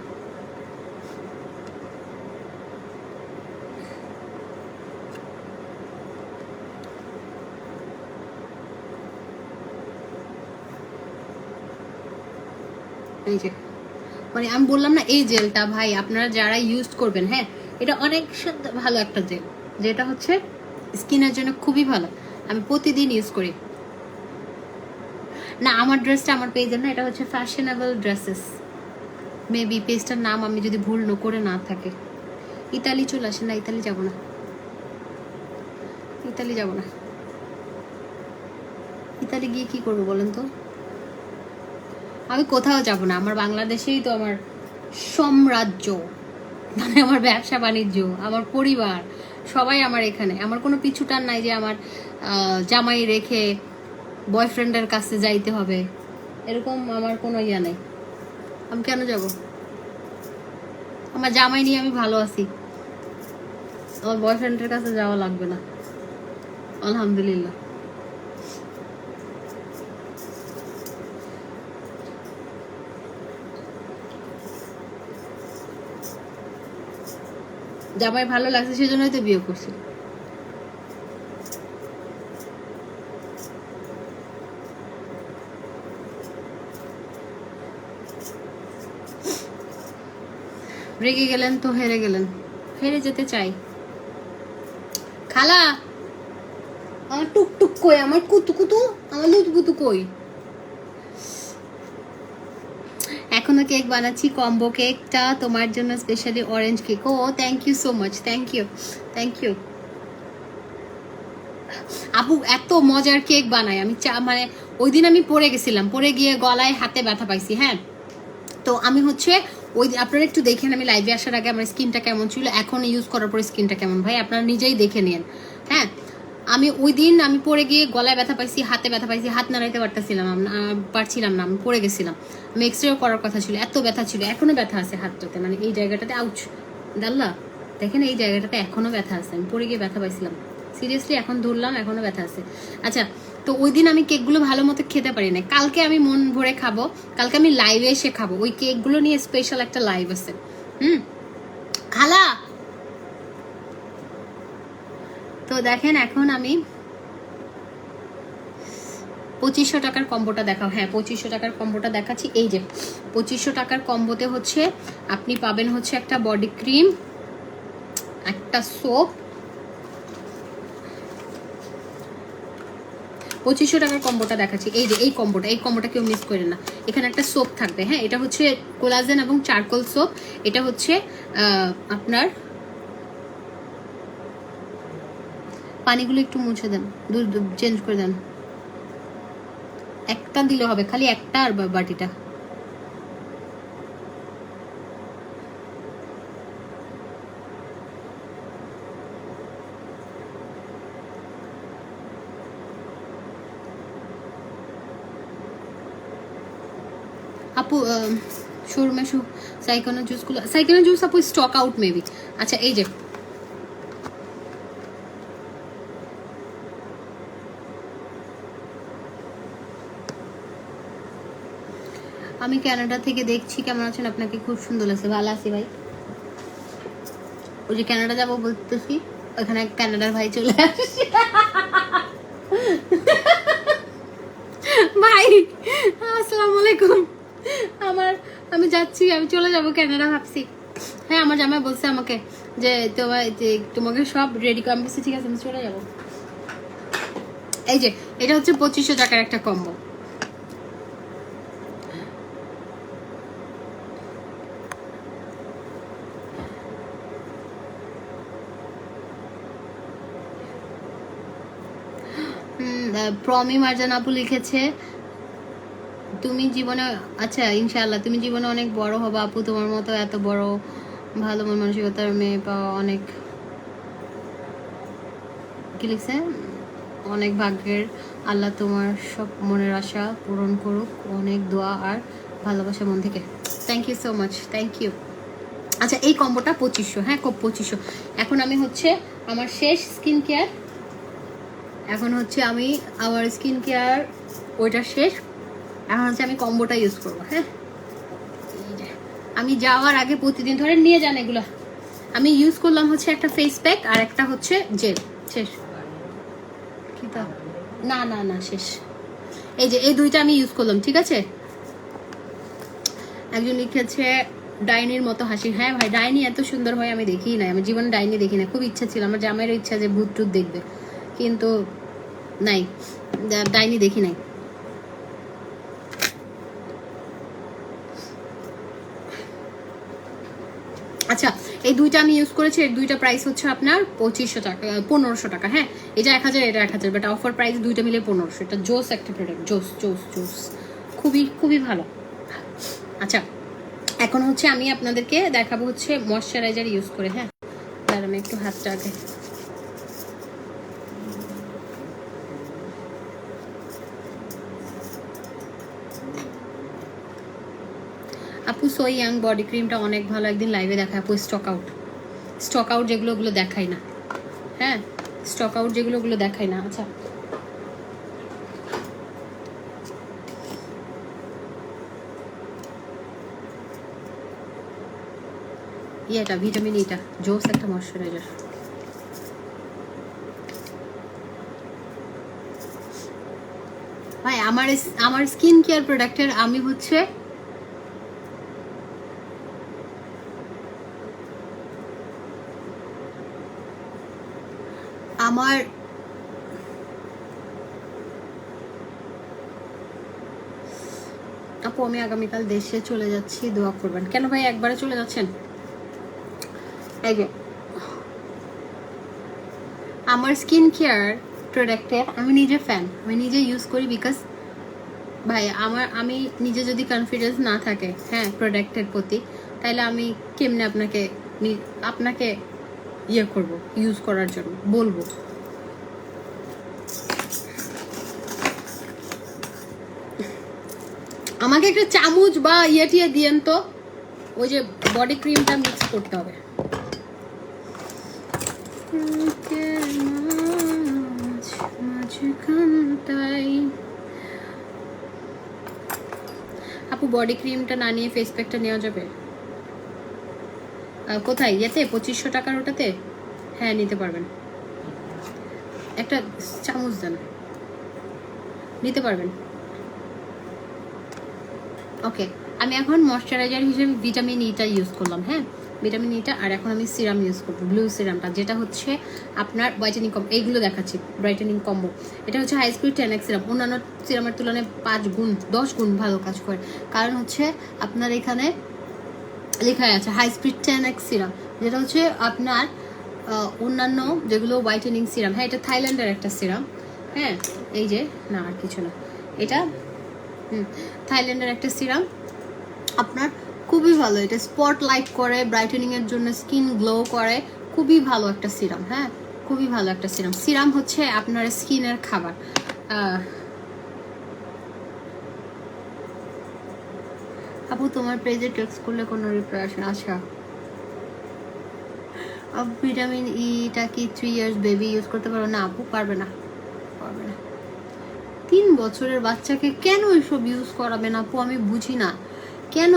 এই যে মানে আমি বললাম না, এই জেলটা ভাই আপনারা যারা ইউজ করবেন, হ্যাঁ এটা অনেক ভালো একটা জেল, যেটা হচ্ছে স্কিনের জন্য খুবই ভালো। আমি প্রতিদিন ইউজ করি। না আমার ড্রেসটা আমার পেজের না, এটা হচ্ছে ফ্যাশনেবল ড্রেসেস, মেবি পেজটার নাম আমি যদি ভুল করে না থাকে। ইতালি চলে আসে না, ইতালি যাব না, ইতালি যাব না। ইতালি গিয়ে কি করবো বলেন তো? আমি কোথাও যাব না, আমার বাংলাদেশেই তো আমার সাম্রাজ্য, মানে আমার ব্যবসা বাণিজ্য, আমার পরিবার, সবাই আমার এখানে। আমার কোনো পিছুটান নাই যে আমার জামাই রেখে বয়ফ্রেন্ডের কাছে যাইতে হবে, এরকম আমার কোনো ইয়া নেই। আমি কেন যাব? আমার জামাই নিয়ে আমি ভালো আছি, আমার বয়ফ্রেন্ডের কাছে যাওয়া লাগবে না, আলহামদুলিল্লাহ। জামাই ভালো লাগছে সেজন্যই তো বিয়ে করছি। রেগে গেলেন তো হেরে গেলেন, হেরে যেতে চাই। খালা আমার টুকটুক কই, আমার কুতু আমার লুতুপুতু কই? এখনো কেক বানাচ্ছি, কম্বো কেকটা তোমার জন্য, specially orange cake. Oh thank you so much, thank you thank you আপু, এত মজার কেক বানাই আমি। মানে ওই দিন আমি পড়ে গেছিলাম, পড়ে গিয়ে গলায় হাতে ব্যথা পাইছি, হ্যাঁ। তো আমি হচ্ছে ওই আপনারা একটু দেখেন, আমি লাইভে আসার আগে আমার স্কিনটা কেমন ছিল, এখন ইউজ করার পরে স্কিনটা কেমন, ভাই আপনারা নিজেই দেখে নিন, হ্যাঁ। আমি ওই দিন আমি পড়ে গিয়ে গলায় ব্যথা পাইছি, হাতে ব্যথা পাইছি, হাত নাড়াইতে পারছিলাম না, আমি পড়ে গেছিলাম। আমি এক্সরে করার কথা ছিল, এত ব্যথা ছিল, এখনো ব্যথা আছে হাতটাতে, মানে এই জায়গাটাতে। আউচ ডাল্লা, দেখেন এই জায়গাটাতে এখনো ব্যথা আছে, আমি পড়ে গিয়ে ব্যথা পাইছিলাম, সিরিয়াসলি এখন ধরলাম এখনো ব্যথা আছে। আচ্ছা, তো ওই দিন আমি কেকগুলো ভালো মতো খেতে পারি না, কালকে আমি মন ভরে খাবো, কালকে আমি লাইভে এসে খাবো, ওই কেকগুলো নিয়ে স্পেশাল একটা লাইভ আছে। খালা তো দেখেন, এখন আমি 2500 টাকার কম্বোটা দেখাও। হ্যাঁ 2500 টাকার কম্বোটা দেখাচ্ছি। এই যে 2500 টাকার কম্বোতে হচ্ছে আপনি পাবেন হচ্ছে একটা বডি ক্রিম, একটা সোপ। 2500 টাকার কম্বোটা দেখাচ্ছি। এই যে এই কম্বোটা কেউ মিস করেন না। এখানে একটা সোপ থাকবে, হ্যাঁ এটা হচ্ছে কোলাজেন এবং চারকোল সোপ। এটা হচ্ছে আপনার, পানিগুলো একটু মুছে দেন, দুধ চেঞ্জ করে দেন, একটা দিলে হবে, খালি একটা, আর বাটিটা আপু শোরুমে সাইকোনা জুসগুলো, সাইকোনা জুস আপু স্টক আউট মেবি। আচ্ছা এই যে আমি কানাডা থেকে দেখছি, কেমন আছেন? আপনাকে খুব সুন্দর লাগছে। ভালো আছি ভাই। ওই যে কানাডা যাবো বলতেছি, ওখানে কানাডার ভাই চলে আসছে। ভাই আসসালামু আলাইকুম। আমি যাচ্ছি, আমি চলে যাব কানাডা ভাবছি। হ্যাঁ আমার জামাই বলছে আমাকে যে তোমাকে সব রেডি করে, আমি বলছি ঠিক আছে আমি চলে যাব। এই যে এটা হচ্ছে 2500 টাকার একটা কম্বো। প্রমি মার্জান আপু লিখেছে তুমি জীবনে, আচ্ছা ইনশাআল্লাহ তুমি জীবনে অনেক বড় হবে আপু, তোমার মতো এত বড় ভালো মন মানসিকতার মেয়ে পাওয়া অনেক, কি লিখছে, অনেক ভাগ্যের। আল্লাহ তোমার সব মনের আশা পূরণ করুক, অনেক দোয়া আর ভালোবাসা মন থেকে। Thank you so much, thank you. আচ্ছা এই কম্বোটা 2500, হ্যাঁ 2500। এখন আমি হচ্ছে আমার শেষ স্কিন কেয়ার, এখন হচ্ছে আমি আমার স্কিন কেয়ার ওইটা শেষ, এখন হচ্ছে আমি কম্বোটা ইউজ করবো। হ্যাঁ আমি যাওয়ার আগে প্রতিদিন ধরে নিয়ে যান এগুলো, আমি ইউজ করলাম হচ্ছে একটা ফেস প্যাক আর একটা হচ্ছে জেল। শেষ কি তা? না না না শেষ। এই যে এই দুইটা আমি ইউজ করলাম, ঠিক আছে। একজন লিখেছে ডাইনির মতো হাসি। হ্যাঁ ভাই ডাইনি এত সুন্দর হয় আমি দেখি নাই, আমার জীবনে ডাইনি দেখি না। খুব ইচ্ছা ছিল, আমার জামাইয়েরও ইচ্ছা যে ভূত টুত দেখবে, কিন্তু নাই, ডাইনি দেখি নাই। আচ্ছা এই দুইটা আমি ইউজ করেছি, এর দুইটা প্রাইস হচ্ছে আপনার 2500 টাকা, 1500 টাকা। হ্যাঁ এটা 1000, এটা 1000, বাট অফার প্রাইস দুইটা মিলে 1500। এটা জোস একটা প্রোডাক্ট, জোস জোস জোস, খুবই খুবই ভালো। আচ্ছা এখন হচ্ছে আমি আপনাদেরকে দেখাবো হচ্ছে ময়শ্চারাইজার ইউজ করে। হ্যাঁ তার আমি একটু হাতটা আগে, আপু সো ইয়াং বডি ক্রিমটা অনেক ভালো, একদিন লাইভে দেখায় আপু। স্টক আউট যেগুলো ওগুলো দেখাই না। হ্যাঁ স্টক আউট যেগুলো ওগুলো দেখাই না। আচ্ছা এটা ভিটামিন ইটা জোস একটা ময়শ্চারাইজার। ভাই আমার স্কিন কেয়ার প্রোডাক্টের আমি হচ্ছে আমার আপু আমি আগামীকাল দেশে চলে যাচ্ছি, দোয়া করবেন। কেন ভাই একবারে চলে যাচ্ছেন? এই যে আমার স্কিন কেয়ার প্রোডাক্টের আমি নিজে ফ্যান, আমি নিজে ইউজ করি, বিকজ ভাই আমি নিজে যদি কনফিডেন্স না থাকে হ্যাঁ প্রোডাক্টের প্রতি, তাহলে আমি কেমনে আপনাকে ইয়ে করব ইউজ করার জন্য বলবো। আমাকে একটা চামচ বা ইয়ে দিয়েন তো, ওই যে বডি ক্রিমটা মিক্স করতে হবে। আপু বডি ক্রিমটা না নিয়ে ফেস প্যাকটা নেওয়া যাবে? কোথায় ইয়েতে 2500 টাকার ওটাতে? হ্যাঁ নিতে পারবেন, একটা চামচ দেন, নিতে পারবেন। ওকে আমি এখন ময়শ্চারাইজার হিসেবে ভিটামিন ইটা ইউজ করলাম। হ্যাঁ ভিটামিন ইটা, আর এখন আমি সিরাম ইউজ করবো, ব্লু সিরামটা, যেটা হচ্ছে আপনার ব্রাইটেনিং কম্বো। এইগুলো দেখাচ্ছি ব্রাইটেনিং কম্বো। এটা হচ্ছে হাই স্পিড 10x সিরাম, অন্যান্য সিরামের তুলনায় 5 গুণ 10 গুণ ভালো কাজ করে। কারণ হচ্ছে আপনার এখানে লেখা আছে হাই স্পিড 10x সিরাম, যেটা হচ্ছে আপনার অন্যান্য যেগুলো হোয়াইটেনিং সিরাম। হ্যাঁ এটা থাইল্যান্ডের একটা সিরাম। হ্যাঁ এই যে না আর কিছু না, এটা থাইল্যান্ডের একটা সিরাম, আপনার খুবই ভালো। এটা স্পট লাইট করে, ব্রাইটেনিং এর জন্য, স্কিন গ্লো করে, খুবই ভালো একটা সিরাম। হ্যাঁ খুবই ভালো একটা সিরাম। সিরাম হচ্ছে আপনার স্কিনের খাবার। আপু তোমার পেজে টেক্সট করলে কোনো রিপ্লাই আসে না? আচ্ছা, ভিটামিন ইটা কি 3 ইয়ার্স বেবি ইউজ করতে পারো? না আপু, পারবে না, পারবে না। 3 বছরের বাচ্চাকে কেন এসব ইউজ করাবে না আপু? আমি বুঝি না কেন।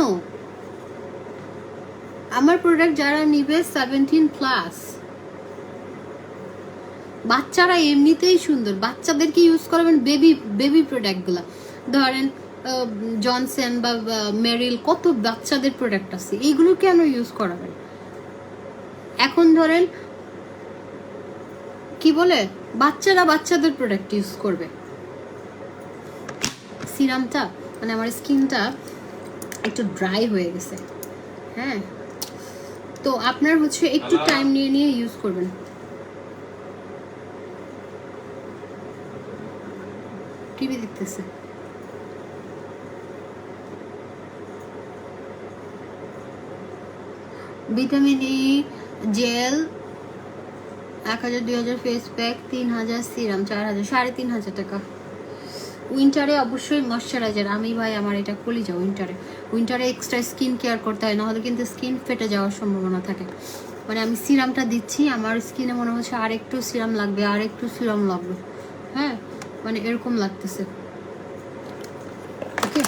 আমার প্রোডাক্ট যারা নিবে 17+। বাচ্চারা এমনিতেই সুন্দর, বাচ্চাদেরকে ইউজ করাবেন বেবি প্রোডাক্টগুলো। ধরেন জনসন বা মেরিল, কত বাচ্চাদের প্রোডাক্ট আছে, এইগুলো কেন ইউজ করাবেন? এখন ধরেন কি বলে, বাচ্চারা বাচ্চাদের প্রোডাক্ট ইউজ করবে। সিরামটা মানে আমার স্কিনটা একটু ড্রাই হয়ে গেছে, হ্যাঁ, তো আপনার হচ্ছে একটু টাইম নিয়ে নিয়ে ইউজ করবেন। টিভি দেখতেছে। Vitamin E gel 1000 2000, face pack 3000, serum 4000, 3500 টাকা। উইন্টারে অবশ্যই ময়শ্চারাইজার। আমি ভাই আমার এটা কলিজা। উইন্টারে এক্সট্রা স্কিন কেয়ার করতে হয়, নাহলে কিন্তু স্কিন ফেটে যাওয়ার সম্ভাবনা থাকে। মানে আমি সিরামটা দিচ্ছি, আমার স্কিনে মনে হচ্ছে আর একটু সিরাম লাগবে, আর একটু সিরাম লাগবে, হ্যাঁ, মানে এরকম লাগতেছে। ওকে,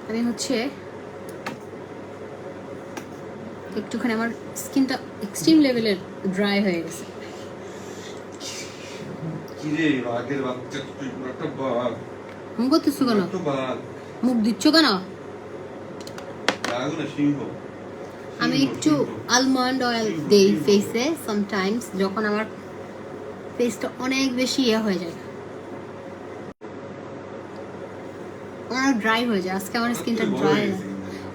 আমি হচ্ছে একটুখানি, আমার স্কিনটা এক্সট্রিম লেভেলের ড্রাই হয়ে গেছে। কিরে বাঘের বাচ্চা, তুই পুরো একটা বাঘ। মুখ করতেছো কেন? একটা বাঘ। মুখ দিচ্ছ কেন? বাঘ না, সিংহ। আমি একটু আলমন্ড অয়েল দেই ফেসে সামটাইমস, যখন আমার ফেসটা অনেক বেশি হয়ে যায়, অনেক ড্রাই হয়ে যায়। আজকে আমার স্কিনটা ড্রাই।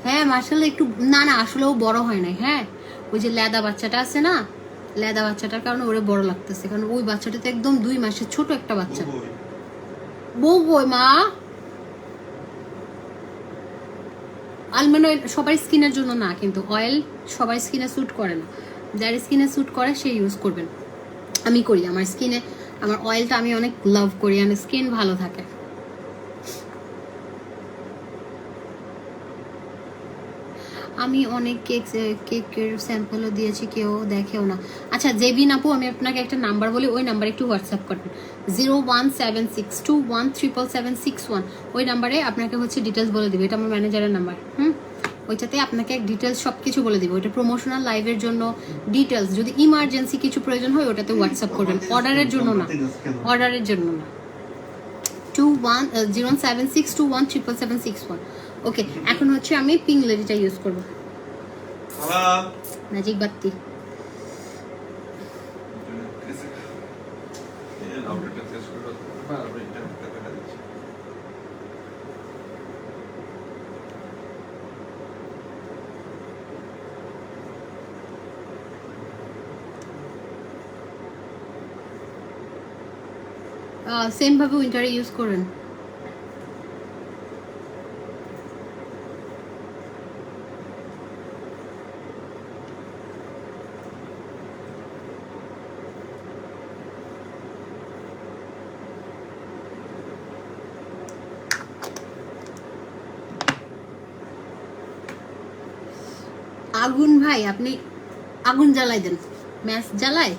হ্যাঁ মার্শাল্লাহ, একটু না আসলেও বড় হয় নাই। হ্যাঁ, ওই যে লেদা বাচ্চাটা আছে না, লেদা বাচ্চাটার কারণে ওরে বড় লাগতেছে, কারণ ওই বাচ্চাটা তো একদম 2 মাসের ছোট একটা বাচ্চা। বউ বই মা। আলমন্ড অয়েল সবার স্কিনের জন্য না, কিন্তু অয়েল সবার স্কিনে স্যুট করে না। যার স্কিনে স্যুট করে সে ইউজ করবেন। আমি করি, আমার স্কিনে আমার অয়েলটা আমি অনেক লাভ করি, আর স্কিন ভালো থাকে। আমি অনেক কেকের স্যাম্পলও দিয়েছি, কেউ দেখেও না। আচ্ছা জেবিন আপু, আমি আপনাকে একটা নাম্বার বলি, ওই নাম্বারে একটু হোয়াটসঅ্যাপ করবেন, 01762177761। ওই নাম্বারে আপনাকে হচ্ছে ডিটেলস বলে দিবে। এটা আমার ম্যানেজারের নাম্বার। ওইটাতে আপনাকে ডিটেলস সব কিছু বলে দিবে। ওইটা প্রমোশনাল লাইভের জন্য ডিটেলস। যদি ইমার্জেন্সি কিছু প্রয়োজন হয় ওটাতে হোয়াটসঅ্যাপ করবেন, অর্ডারের জন্য না, অর্ডারের জন্য না। 07621777761। ওকে, এখন হচ্ছে আমি পিঙ্ক লেডিটা ইউজ করবো, ম্যাজিক বাত্তি। সেম ভাবে উইন্টারে ইউজ করেন। আগুন ভাই, আপনি আগুন জ্বালাই দেন, ম্যাচ জ্বালায়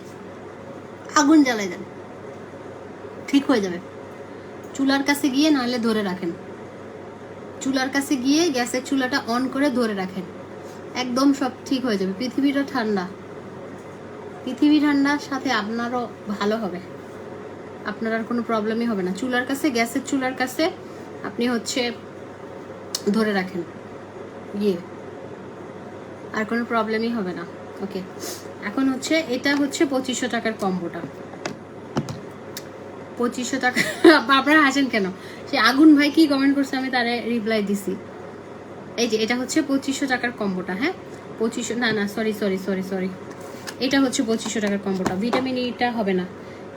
আগুন জ্বালাই দেন, ঠিক হয়ে যাবে। চুলার কাছে গিয়ে নাহলে ধরে রাখেন, চুলার কাছে গিয়ে গ্যাসের চুলাটা অন করে ধরে রাখেন, একদম সব ঠিক হয়ে যাবে। পৃথিবীটা ঠান্ডা, পৃথিবী ঠান্ডার সাথে আপনারও ভালো হবে, আপনার আর কোনো প্রবলেমই হবে না। চুলার কাছে, গ্যাসের চুলার কাছে আপনি হচ্ছে ধরে রাখেন গিয়ে, আর কোনো প্রবলেমই হবে না। ওকে, এখন হচ্ছে এটা হচ্ছে 2500 টাকার কম্বোটা। 2500 টাকা। আপনারা হাসেন কেন? সে আগুন ভাই কি কমেন্ট করছে আমি তারে রিপ্লাই দিছি। এই যে এটা হচ্ছে 2500 টাকার কম্বোটা। হ্যাঁ 2500 না সরি, এটা হচ্ছে 2500 টাকার কম্বোটা। ভিটামিন ইটা হবে না,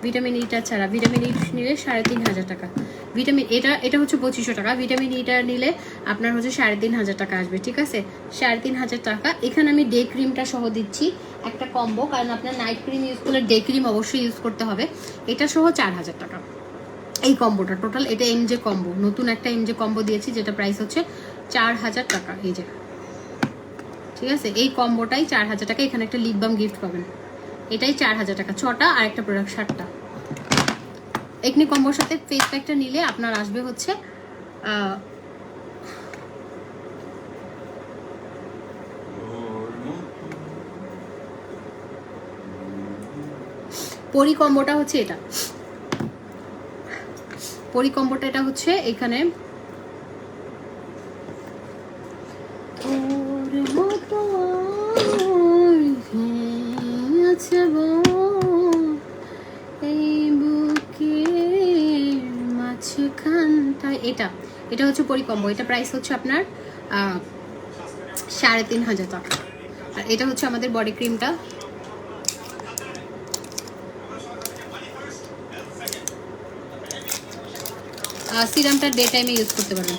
ভিটামিন ইটা ছাড়া। ভিটামিন ই নিলে 3500 টাকা। ভিটামিন এটা হচ্ছে 2500 টাকা। ভিটামিন ইটা নিলে আপনার হচ্ছে 3500 টাকা আসবে, ঠিক আছে? 3500 টাকা। এখানে আমি ডে ক্রিমটা সহ দিচ্ছি একটা কম্বো, কারণ আপনার নাইট ক্রিম ইউজ করলে ডে ক্রিম অবশ্যই ইউজ করতে হবে। এটা সহ 4000 টাকা এই কম্বোটা টোটাল। এটা এমজে কম্বো, নতুন একটা এমজে কম্বো দিয়েছি, যেটা প্রাইস হচ্ছে 4000 টাকা। এই যে ঠিক আছে, এই কম্বোটাই 4000 টাকা। এখানে একটা লিপ বাম গিফট পাবেন, এটাই 4000 টাকা, 6টা আর একটা প্রোডাক্ট 7টা। একনি কম্বোর সাথে ফেস প্যাকটা নিলে আপনার আসবে হচ্ছে পরি কম্বোটা হচ্ছে এটা, পরি কম্বোটা এটা হচ্ছে এখানে এটা এটা হচ্ছে পরি কম্বো। এটা প্রাইস হচ্ছে আপনার 3500 টাকা। আর এটা হচ্ছে আমাদের বডি ক্রিমটা, সিরামটা ডে টাইমে ইউজ করতে পারবেন,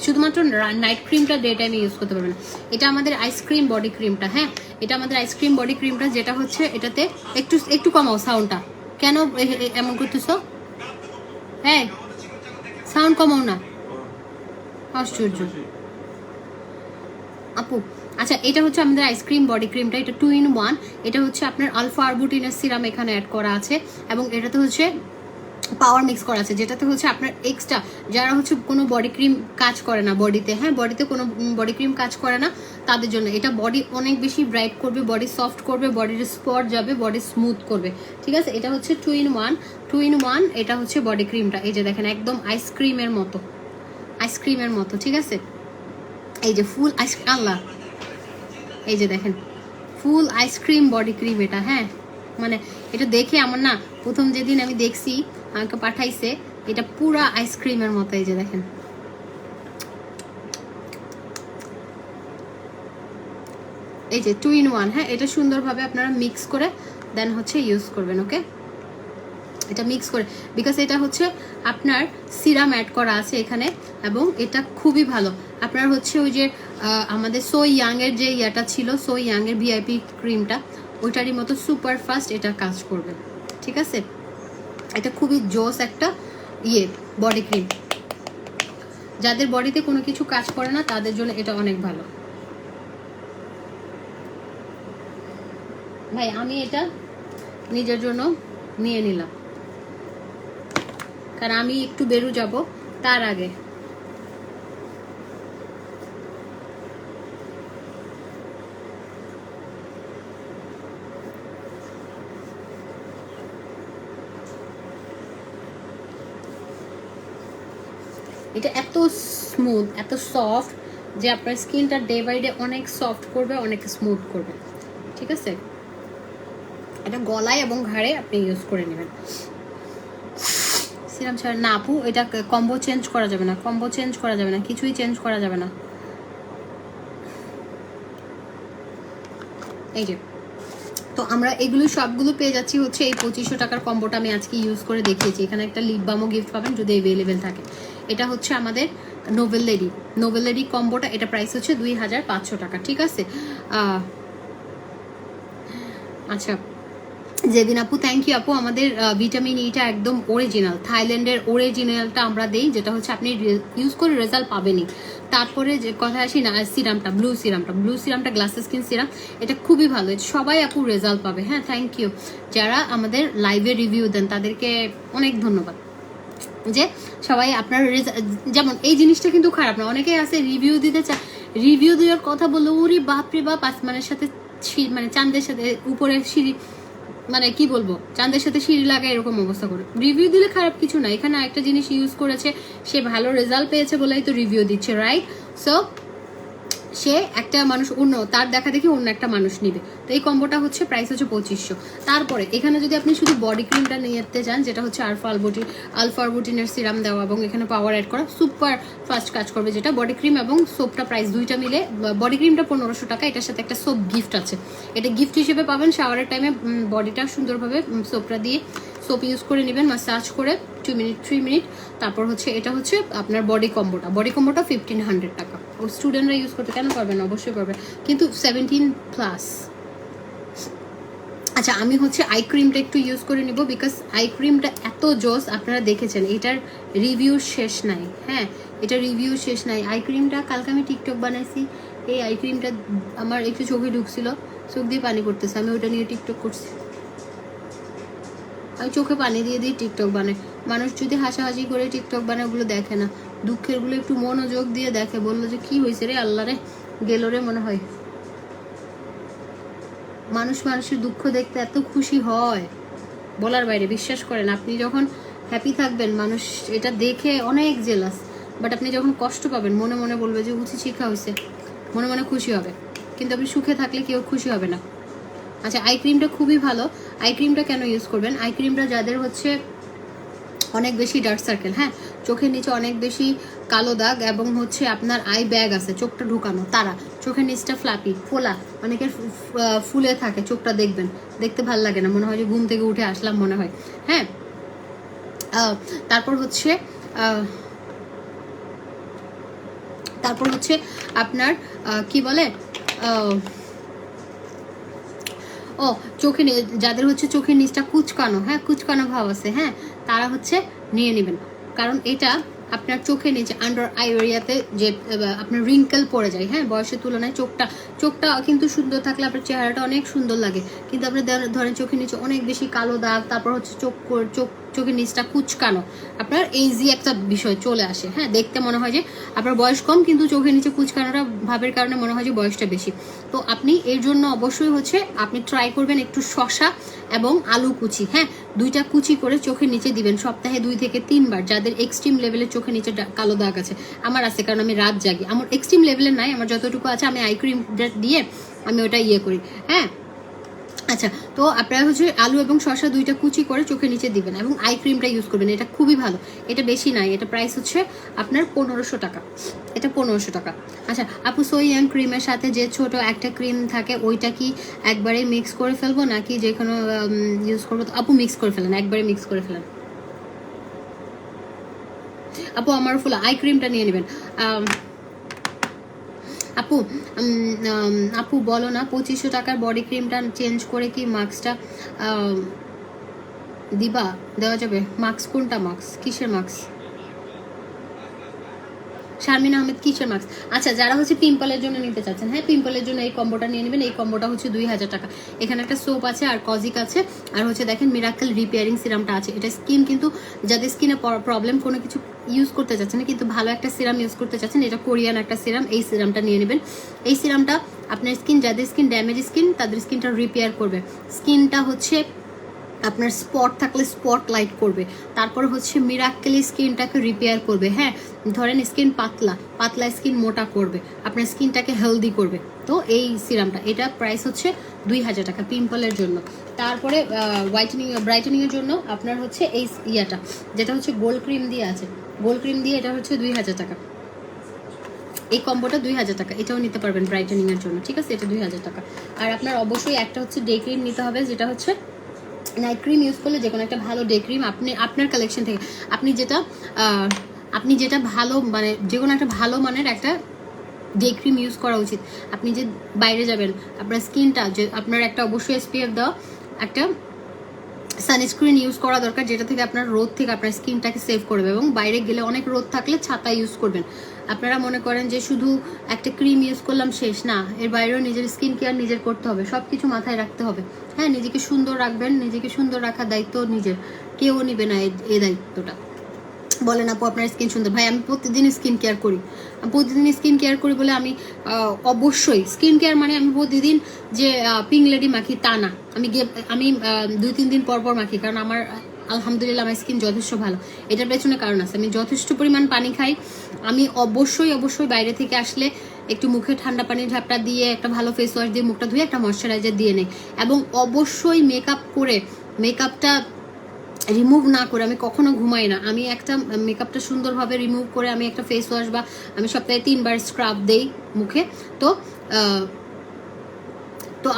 শুধুমাত্র নাইট ক্রিমটা ডে টাইমে ইউজ করতে পারবেন। এটা আমাদের আইসক্রিম বডি ক্রিমটা, হ্যাঁ এটা আমাদের আইসক্রিম বডি ক্রিমটা, যেটা হচ্ছে এটাতে একটু একটু কমাও সাউন্ডটা, কেন এমন করতেছো? হ্যাঁ সাউন্ড কমাও না, আশ্চর্য আপু। আচ্ছা এটা হচ্ছে আমাদের আইসক্রিম বডি ক্রিমটা, এটা 2 in 1। এটা হচ্ছে আপনার আলফা আরবুটিনের সিরাম এখানে অ্যাড করা আছে, এবং এটাতে হচ্ছে পাওয়ার মিক্স করা আছে, যেটাতে হচ্ছে আপনার এক্সট্রা যারা হচ্ছে কোনো বডি ক্রিম কাজ করে না বডিতে, হ্যাঁ বডিতে কোনো বডি ক্রিম কাজ করে না তাদের জন্য এটা বডি অনেক বেশি ব্রাইট করবে, বডি সফট করবে, বডির স্পট যাবে, বডি স্মুথ করবে। ঠিক আছে, এটা হচ্ছে 2 in 1 এটা হচ্ছে বডি ক্রিমটা। এই যে দেখেন একদম আইসক্রিমের মতো, আইসক্রিমের মতো। ঠিক আছে, এই যে ফুল আইসক্রিম, আল্লাহ এই যে দেখেন ফুল আইসক্রিম বডি ক্রিম এটা। হ্যাঁ মানে এটা দেখে আমার না প্রথম যেদিন আমি দেখছি আমাকে পাঠাইছে, এটা পুরা আইসক্রিমের মতো। এই যে দেখেন এই যে 2 in 1। হ্যাঁ এটা সুন্দরভাবে আপনারা মিক্স করে দেন হচ্ছে ইউজ করবেন। ওকে, এটা মিক্স করে, বিকজ এটা হচ্ছে আপনার সিরাম অ্যাড করা আছে এখানে, এবং এটা খুবই ভালো। আপনার হচ্ছে ওই যে আমাদের সো ইয়াং এর যে ইয়াটা ছিল, সো ইয়াং এর ভিআইপি ক্রিমটা, ওইটারই মতো সুপার ফাস্ট এটা কাজ করবে। ঠিক আছে, এটা খুবই জোস একটা বডি ক্রিম, যাদের বডিতে কোনো কিছু কাজ করে না তাদের জন্য এটা অনেক ভালো। ভাই আমি এটা নিজের জন্য নিয়ে নিলাম, কারণ আমি একটু বেরো যাব তার আগে। এটা এত স্মুথ, এত সফট যে আপনার স্কিনটা ডে বাই ডে অনেক সফট করবে, অনেক স্মুথ করবে। ঠিক আছে, এটা গলায় এবং ঘাড়ে আপনি ইউজ করে নেবেন। সিরাম ছাড়া না আপু, এটা কম্বো চেঞ্জ করা যাবে না, কম্বো চেঞ্জ করা যাবে না, কিছুই চেঞ্জ করা যাবে না। এই যে তো আমরা এগুলো সবগুলো পেয়ে যাচ্ছি হচ্ছে এই 2500 টাকার কম্বোটা আমি আজকে ইউজ করে দেখিয়েছি। এখানে একটা লিপ বামও গিফট পাবেন যদি অ্যাভেলেবেল থাকে। এটা হচ্ছে আমাদের নোবেল লেডি কম্বোটা, এটা প্রাইস হচ্ছে 2500 টাকা। ঠিক আছে, আচ্ছা জেবিন আপু থ্যাংক ইউ আপু। আমাদের ভিটামিন ইটা একদম অরিজিনাল, থাইল্যান্ডের অরিজিনালটা আমরা দেই, যেটা হচ্ছে আপনি ইউজ করে রেজাল্ট পাবেনই। তারপরে যে কথা আসি না, সিরামটা ব্লু সিরামটা গ্লাসেস স্কিন সিরাম, এটা খুবই ভালো, সবাই আপু রেজাল্ট পাবে। হ্যাঁ থ্যাংক ইউ, যারা আমাদের লাইভে রিভিউ দেন তাদেরকে অনেক ধন্যবাদ, যে সবাই আপনার যেমন এই জিনিসটা কিন্তু খারাপ না, অনেকেই আছে রিভিউ দিতে চায়, রিভিউ দেওয়ার কথা বললো ওরে বাপরে বাপ, আসমানের সাথে মানে চাঁদের সাথে উপরে সিঁড়ি, মানে কি বলবো চাঁদের সাথে সিঁড়ি লাগায় এরকম অবস্থা করে। রিভিউ দিলে খারাপ কিছু না, এখানে একটা জিনিস ইউজ করেছে, সে ভালো রেজাল্ট পেয়েছে বলেই তো রিভিউ দিচ্ছে, রাইট? সো সে একটা মানুষ অন্য তার দেখা দেখি অন্য একটা মানুষ নিবে। তো এই কম্বোটা হচ্ছে প্রাইস হচ্ছে 2500। তারপরে এখানে যদি আপনি শুধু বডি ক্রিমটা নিতে চান, যেটা হচ্ছে আলফা আরবুটিনের সিরাম দেওয়া এবং এখানে পাওয়ার অ্যাড করা, সুপার ফাস্ট কাজ করবে, যেটা বডি ক্রিম এবং সোপটা প্রাইস দুইটা মিলে বডি ক্রিমটা 1500 টাকা, এটার সাথে একটা সোপ গিফট আছে, এটা গিফট হিসেবে পাবেন। শাওয়ারের টাইমে বডিটা সুন্দরভাবে সোপটা দিয়ে সোপ ইউজ করে নেবেন, মাসাজ করে 3 মিনিট। তারপর হচ্ছে এটা হচ্ছে আপনার বডি কম্বোটা 1500 টাকা। ওর স্টুডেন্টরা ইউজ করতে কেন পারবেন, অবশ্যই পারবে, কিন্তু 17+। আচ্ছা আমি হচ্ছে আই ক্রিমটা একটু ইউজ করে নিব, বিকজ আই ক্রিমটা এত জোস, আপনারা দেখেছেন এটার রিভিউ শেষ নাই। হ্যাঁ এটা রিভিউ শেষ নাই। আই ক্রিমটা কালকে আমি টিকটক বানাইছি, এই আই ক্রিমটা আমার একটু চোখে ঢুকছিল, চোখ দিয়ে পানি পড়তেছে, আমি ওটা নিয়ে টিকটক করছি। আমি চোখে পানি দিয়ে দিয়ে টিকটক বানাই। মানুষ যদি হাসাহাসি করে টিকটক বানায় ওগুলো দেখে না, দুঃখেরগুলো একটু মনোযোগ দিয়ে দেখে, বললো যে কি হয়েছে রে আল্লাহ রে, গেল রে মনে হয়। মানুষ মানুষের দুঃখ দেখতে এত খুশি হয় বলার বাইরে, বিশ্বাস করেন। আপনি যখন হ্যাপি থাকবেন মানুষ এটা দেখে অনেক জেলাস, বাট আপনি যখন কষ্ট পাবেন মনে মনে বলবে যে উচিত শিক্ষা হয়েছে, মনে মনে খুশি হবে। কিন্তু আপনি সুখে থাকলে কেউ খুশি হবে না। আচ্ছা, আই ক্রিমটা খুবই ভালো। আই ক্রিমটা কেন ইউজ করবেন? আই ক্রিমটা যাদের হচ্ছে অনেক বেশি ডার্ক সার্কেল, হ্যাঁ, চোখের নিচে অনেক বেশি কালো দাগ এবং হচ্ছে আপনার আই ব্যাগ আছে, চোখটা ঢুকানো, তারা চোখের নিচটা ফ্ল্যাপি ফোলা, অনেকের ফুলে থাকে চোখটা, দেখবেন দেখতে ভাল লাগে না, মনে হয় যে ঘুম থেকে উঠে আসলাম মনে হয়, হ্যাঁ। তারপর হচ্ছে আপনার কি বলে ও চোখে, যাদের হচ্ছে চোখের নিচটা কুচকানো, হ্যাঁ কুচকানো ভাব আছে, হ্যাঁ, তারা হচ্ছে নিয়ে নেবেন। কারণ এটা আপনার চোখের নিচে আন্ডার আই এরিয়াতে যে আপনার রিঙ্কেল পড়ে যায়, হ্যাঁ, বয়সের তুলনায় চোখটা কিন্তু সুন্দর থাকলে আপনার চেহারাটা অনেক সুন্দর লাগে, কিন্তু আপনার ধরেন চোখের নিচে অনেক বেশি কালো দাগ, তারপর হচ্ছে চোখের নিচটা কুচকানো, আপনার এইজি একটা বিষয় চলে আসে, হ্যাঁ, দেখতে মনে হয় যে আপনার বয়স কম কিন্তু চোখের নিচে কুচকানোটা ভাবের কারণে মনে হয় যে বয়সটা বেশি। তো আপনি এর জন্য অবশ্যই হচ্ছে আপনি ট্রাই করবেন একটু শসা এবং আলু কুচি, হ্যাঁ, দুইটা কুচি করে চোখের নিচে দিবেন সপ্তাহে 2 থেকে 3 বার। যাদের এক্সট্রিম লেভেলের চোখের নিচে কালো দাগ আছে, আমার আছে কারণ আমি রাত জাগি, আমার এক্সট্রিম লেভেলের নাই, আমার যতটুকু আছে আমি আই ক্রিম দিয়ে আমি ওটা করি, হ্যাঁ। আচ্ছা, তো আপনারা হচ্ছে আলু এবং শসা দুইটা কুচি করে চোখের নিচে দিবেন এবং আই ক্রিমটা ইউজ করবেন, এটা খুবই ভালো, এটা বেশি নাই, এটা প্রাইস হচ্ছে আপনার 1500 টাকা, এটা 1500 টাকা। আচ্ছা আপু, সো ইয়াং ক্রিমের সাথে যে ছোট একটা ক্রিম থাকে ওইটা কি একবারে মিক্স করে ফেলবো নাকি যে কোনো ইউজ করবো? আপু মিক্স করে ফেলেন, একবারে মিক্স করে ফেলেন আপু। আমার ফুল আই ক্রিমটা নিয়ে নেবেন। আপু বলো না 2500 টাকার বডি ক্রিমটা চেঞ্জ করে কি মাস্কটা দেওয়া যাবে? মাস্ক কোনটা? মাস্ক কিসের মাস্ক? শারমিন আহমেদ কিসের মাস্ক? আচ্ছা, যারা হচ্ছে পিম্পলের জন্য নিতে চাচ্ছেন, হ্যাঁ, পিম্পলের জন্য এই কম্বোটা নিয়ে নেবেন। এই কম্বোটা হচ্ছে 2000 টাকা। এখানে একটা সোপ আছে আর কজিক আছে, আর হচ্ছে দেখেন মিরাকেল রিপেয়ারিং সিরামটা আছে। এটা স্কিন কিন্তু যাদের স্কিনে প্রবলেম কোনো কিছু ইউজ করতে চাচ্ছেন কিন্তু ভালো একটা সিরাম ইউজ করতে চাচ্ছেন, এটা কোরিয়ান একটা সিরাম, এই সিরামটা নিয়ে নেবেন। এই সিরামটা আপনার স্কিন, যাদের স্কিন ড্যামেজ স্কিন তাদের স্কিনটা রিপেয়ার করবে, স্কিনটা হচ্ছে আপনার স্পট থাকলে স্পট লাইট করবে, তারপর হচ্ছে মিরাক্কেলি স্কিনটাকে রিপেয়ার করবে, হ্যাঁ, ধরেন স্কিন পাতলা স্কিন মোটা করবে, আপনার স্কিনটাকে হেলদি করবে। তো এই সিরামটা, এটা প্রাইস হচ্ছে 2000 টাকা পিম্পলের জন্য। তারপরে ব্রাইটেনিংয়ের জন্য আপনার হচ্ছে এই ইয়াটা, যেটা হচ্ছে গোল্ড ক্রিম দিয়ে আছে, গোল্ড ক্রিম দিয়ে, এটা হচ্ছে 2000 টাকা। এই কম্বোটা 2000 টাকা, এটাও নিতে পারবেন ব্রাইটেনিংয়ের জন্য, ঠিক আছে, এটা 2000 টাকা। আর আপনার অবশ্যই একটা হচ্ছে ডে ক্রিম নিতে হবে, যেটা হচ্ছে নাইট ক্রিম ইউজ করলে যে কোনো একটা ভালো ডে ক্রিম আপনি আপনার কালেকশন থেকে আপনি যেটা ভালো মানে যে কোনো একটা ভালো মানের একটা ডে ক্রিম ইউজ করা উচিত। আপনি যে বাইরে যাবেন, আপনার স্কিনটা যে আপনার একটা অবশ্যই SPF দেওয়া একটা সানস্ক্রিন ইউজ করা দরকার, যেটা থেকে আপনার রোদ থেকে আপনার স্কিনটাকে সেভ করবে। এবং বাইরে গেলে অনেক রোদ থাকলে ছাতা ইউজ করবেন। আপনারা মনে করেন যে শুধু একটা ক্রিম ইউজ করলাম শেষ না, এর বাইরেও নিজের স্কিন কেয়ার নিজের করতে হবে, সব কিছু মাথায় রাখতে হবে, হ্যাঁ, নিজেকে সুন্দর রাখবেন, নিজেকে সুন্দর রাখার দায়িত্ব নিজের, কেউ নিবে না এই দায়িত্বটা। বলেন আপু আপনার স্কিন সুন্দর, ভাই আমি প্রতিদিন স্কিন কেয়ার করি বলে আমি অবশ্যই স্কিন কেয়ার মানে আমি প্রতিদিন যে পিঙ্ক লেডি মাখি তা না, আমি 2-3 দিন পর মাখি, কারণ আমার আলহামদুলিল্লাহ আমার স্কিন যথেষ্ট ভালো। এটার পেছনে কারণ আছে, আমি যথেষ্ট পরিমাণ পানি খাই। আমি অবশ্যই বাইরে থেকে আসলে একটু মুখে ঠান্ডা পানির ঝাপটা দিয়ে একটা ভালো ফেস ওয়াশ দিয়ে মুখটা ধুয়ে একটা ময়শ্চারাইজার দিয়ে নেই, এবং অবশ্যই মেকআপ করে মেকআপটা রিমুভ না করে আমি কখনো ঘুমাই না। আমি একটা মেকআপটা সুন্দরভাবে রিমুভ করে আমি একটা ফেস ওয়াশ বা আমি সপ্তাহে 3 বার স্ক্রাব দেই মুখে। তো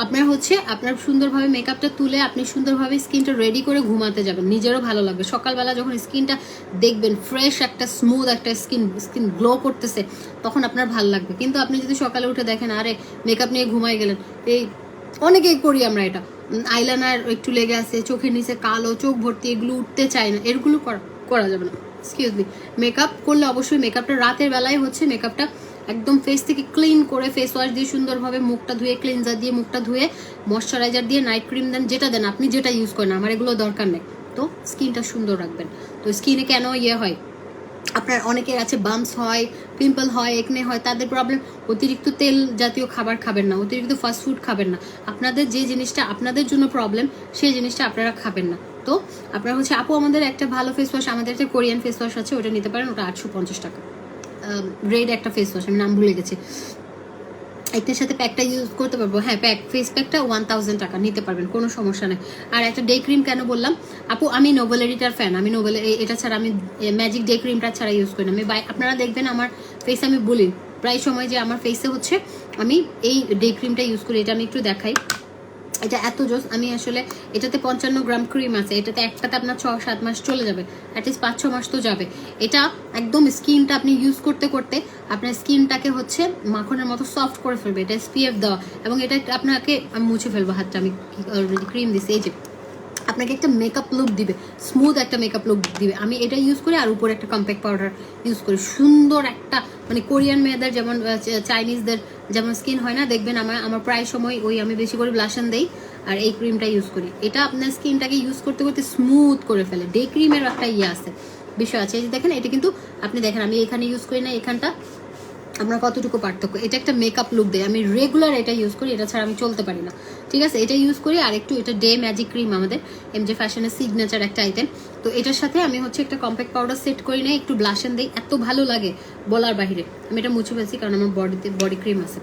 আপনার হচ্ছে আপনার সুন্দরভাবে মেকআপটা তুলে আপনি সুন্দরভাবে স্কিনটা রেডি করে ঘুমাতে যাবেন, নিজেরও ভালো লাগবে। সকালবেলা যখন স্কিনটা দেখবেন ফ্রেশ একটা স্মুথ একটা স্কিন গ্লো করতেছে, তখন আপনার ভালো লাগবে। কিন্তু আপনি যদি সকালে উঠে দেখেন আরে মেকআপ নিয়ে ঘুমাই গেলেন, এই অনেকেই করি আমরা এটা, আইলাইনার একটু লেগে আছে, চোখের নিচে কালো, চোখ ভর্তি, এগুলো উঠতে চায় না, এগুলো করা যাবে না। এক্সকিউজ মি, মেকআপ করলে অবশ্যই মেকআপটা রাতের বেলায় হচ্ছে মেকআপটা একদম ফেস থেকে ক্লিন করে ফেস ওয়াশ দিয়ে সুন্দরভাবে মুখটা ধুয়ে, ক্লিনজার দিয়ে মুখটা ধুয়ে, ময়শ্চারাইজার দিয়ে, নাইট ক্রিম দেন, যেটা দেন আপনি, যেটা ইউজ করেন, আমার এগুলো দরকার নেই। তো স্কিনটা সুন্দর রাখবেন। তো স্কিনে কেন হয়, আপনার অনেকের আছে বাম্পস হয়, পিম্পল হয়, একনে হয়, তাদের প্রবলেম। অতিরিক্ত তেল জাতীয় খাবার খাবেন না, অতিরিক্ত ফাস্ট ফুড খাবেন না। আপনাদের যে জিনিসটা আপনাদের জন্য প্রবলেম, সেই জিনিসটা আপনারা খাবেন না। তো আপনারা হচ্ছে আপু আমাদের একটা ভালো ফেস ওয়াশ, আমাদের একটা কোরিয়ান ফেস ওয়াশ আছে, ওটা নিতে পারেন, ওটা 850 টাকা। রেড একটা ফেস ওয়াশ, আমি নাম ভুলে গেছি। একটার সাথে প্যাকটা ইউজ করতে পারবো, হ্যাঁ প্যাক, ফেস প্যাকটা 1000 টাকা নিতে পারবেন, কোনো সমস্যা নেই। আর একটা ডে ক্রিম কেন বললাম আপু, আমি নোভেলেরিটার ফ্যান, আমি এটা ছাড়া আমি ম্যাজিক ডে ক্রিমটা ছাড়া ইউজ করি না। আমি আপনারা দেখবেন আমার ফেসে আমি বলি প্রায় সময় যে আমার ফেসে হচ্ছে আমি এই ডে ক্রিমটা ইউজ করি। এটা আমি একটু দেখাই, এটা এত জোস। আমি আসলে এটাতে 55 গ্রাম ক্রিম আছে, এটাতে একটাতে আপনার 6-7 মাস চলে যাবে, অ্যাটলিস্ট 5-6 মাস তো যাবে। এটা একদম স্কিনটা আপনি ইউজ করতে করতে আপনার স্কিনটাকে হচ্ছে মাখনের মতো সফট করে ফেলবে। এটা SPF দেওয়া, এবং এটা আপনাকে, আমি মুছে ফেলবো হাতটা, আমি অলরেডি ক্রিম দিচ্ছি, এই যে আপনাকে একটা মেকআপ লুক দিবে, স্মুথ একটা মেকআপ লুক দিবে। আমি এটা ইউজ করি, আর উপরে একটা কম্প্যাক্ট পাউডার ইউজ করি, সুন্দর একটা, মানে কোরিয়ান মেয়েদের যেমন চাইনিজদের যেমন স্কিন হয় না, দেখবেন আমার প্রায় সময় ওই আমি বেশি করে ব্লাশন দেই আর এই ক্রিমটা ইউজ করি। এটা আপনার স্কিনটাকে ইউজ করতে করতে স্মুথ করে ফেলে। ডে ক্রিমের একটা আছে, বিষয় আছে। এই যে দেখেন, এটা কিন্তু আপনি দেখেন আমি এখানে ইউজ করি না, এখানটা আপনার কতটুকু পার্থক্য। এটা একটা মেকআপ লুক দেয়, আমি রেগুলার এটা ইউজ করি, এটা ছাড়া আমি চলতে পারি না, ঠিক আছে। এটা ইউজ করি, আর একটু এটা ডে ম্যাজিক ক্রিম আমাদের MJ ফ্যাশনের সিগনেচার একটা আইটেম। তো এটার সাথে আমি হচ্ছে একটা কম্প্যাক্ট পাউডার সেট করি না, একটু ব্লাশন দিই, এত ভালো লাগে বলার বাহিরে। আমি এটা মুছে ফেলছি কারণ আমার বডি ক্রিম আছে।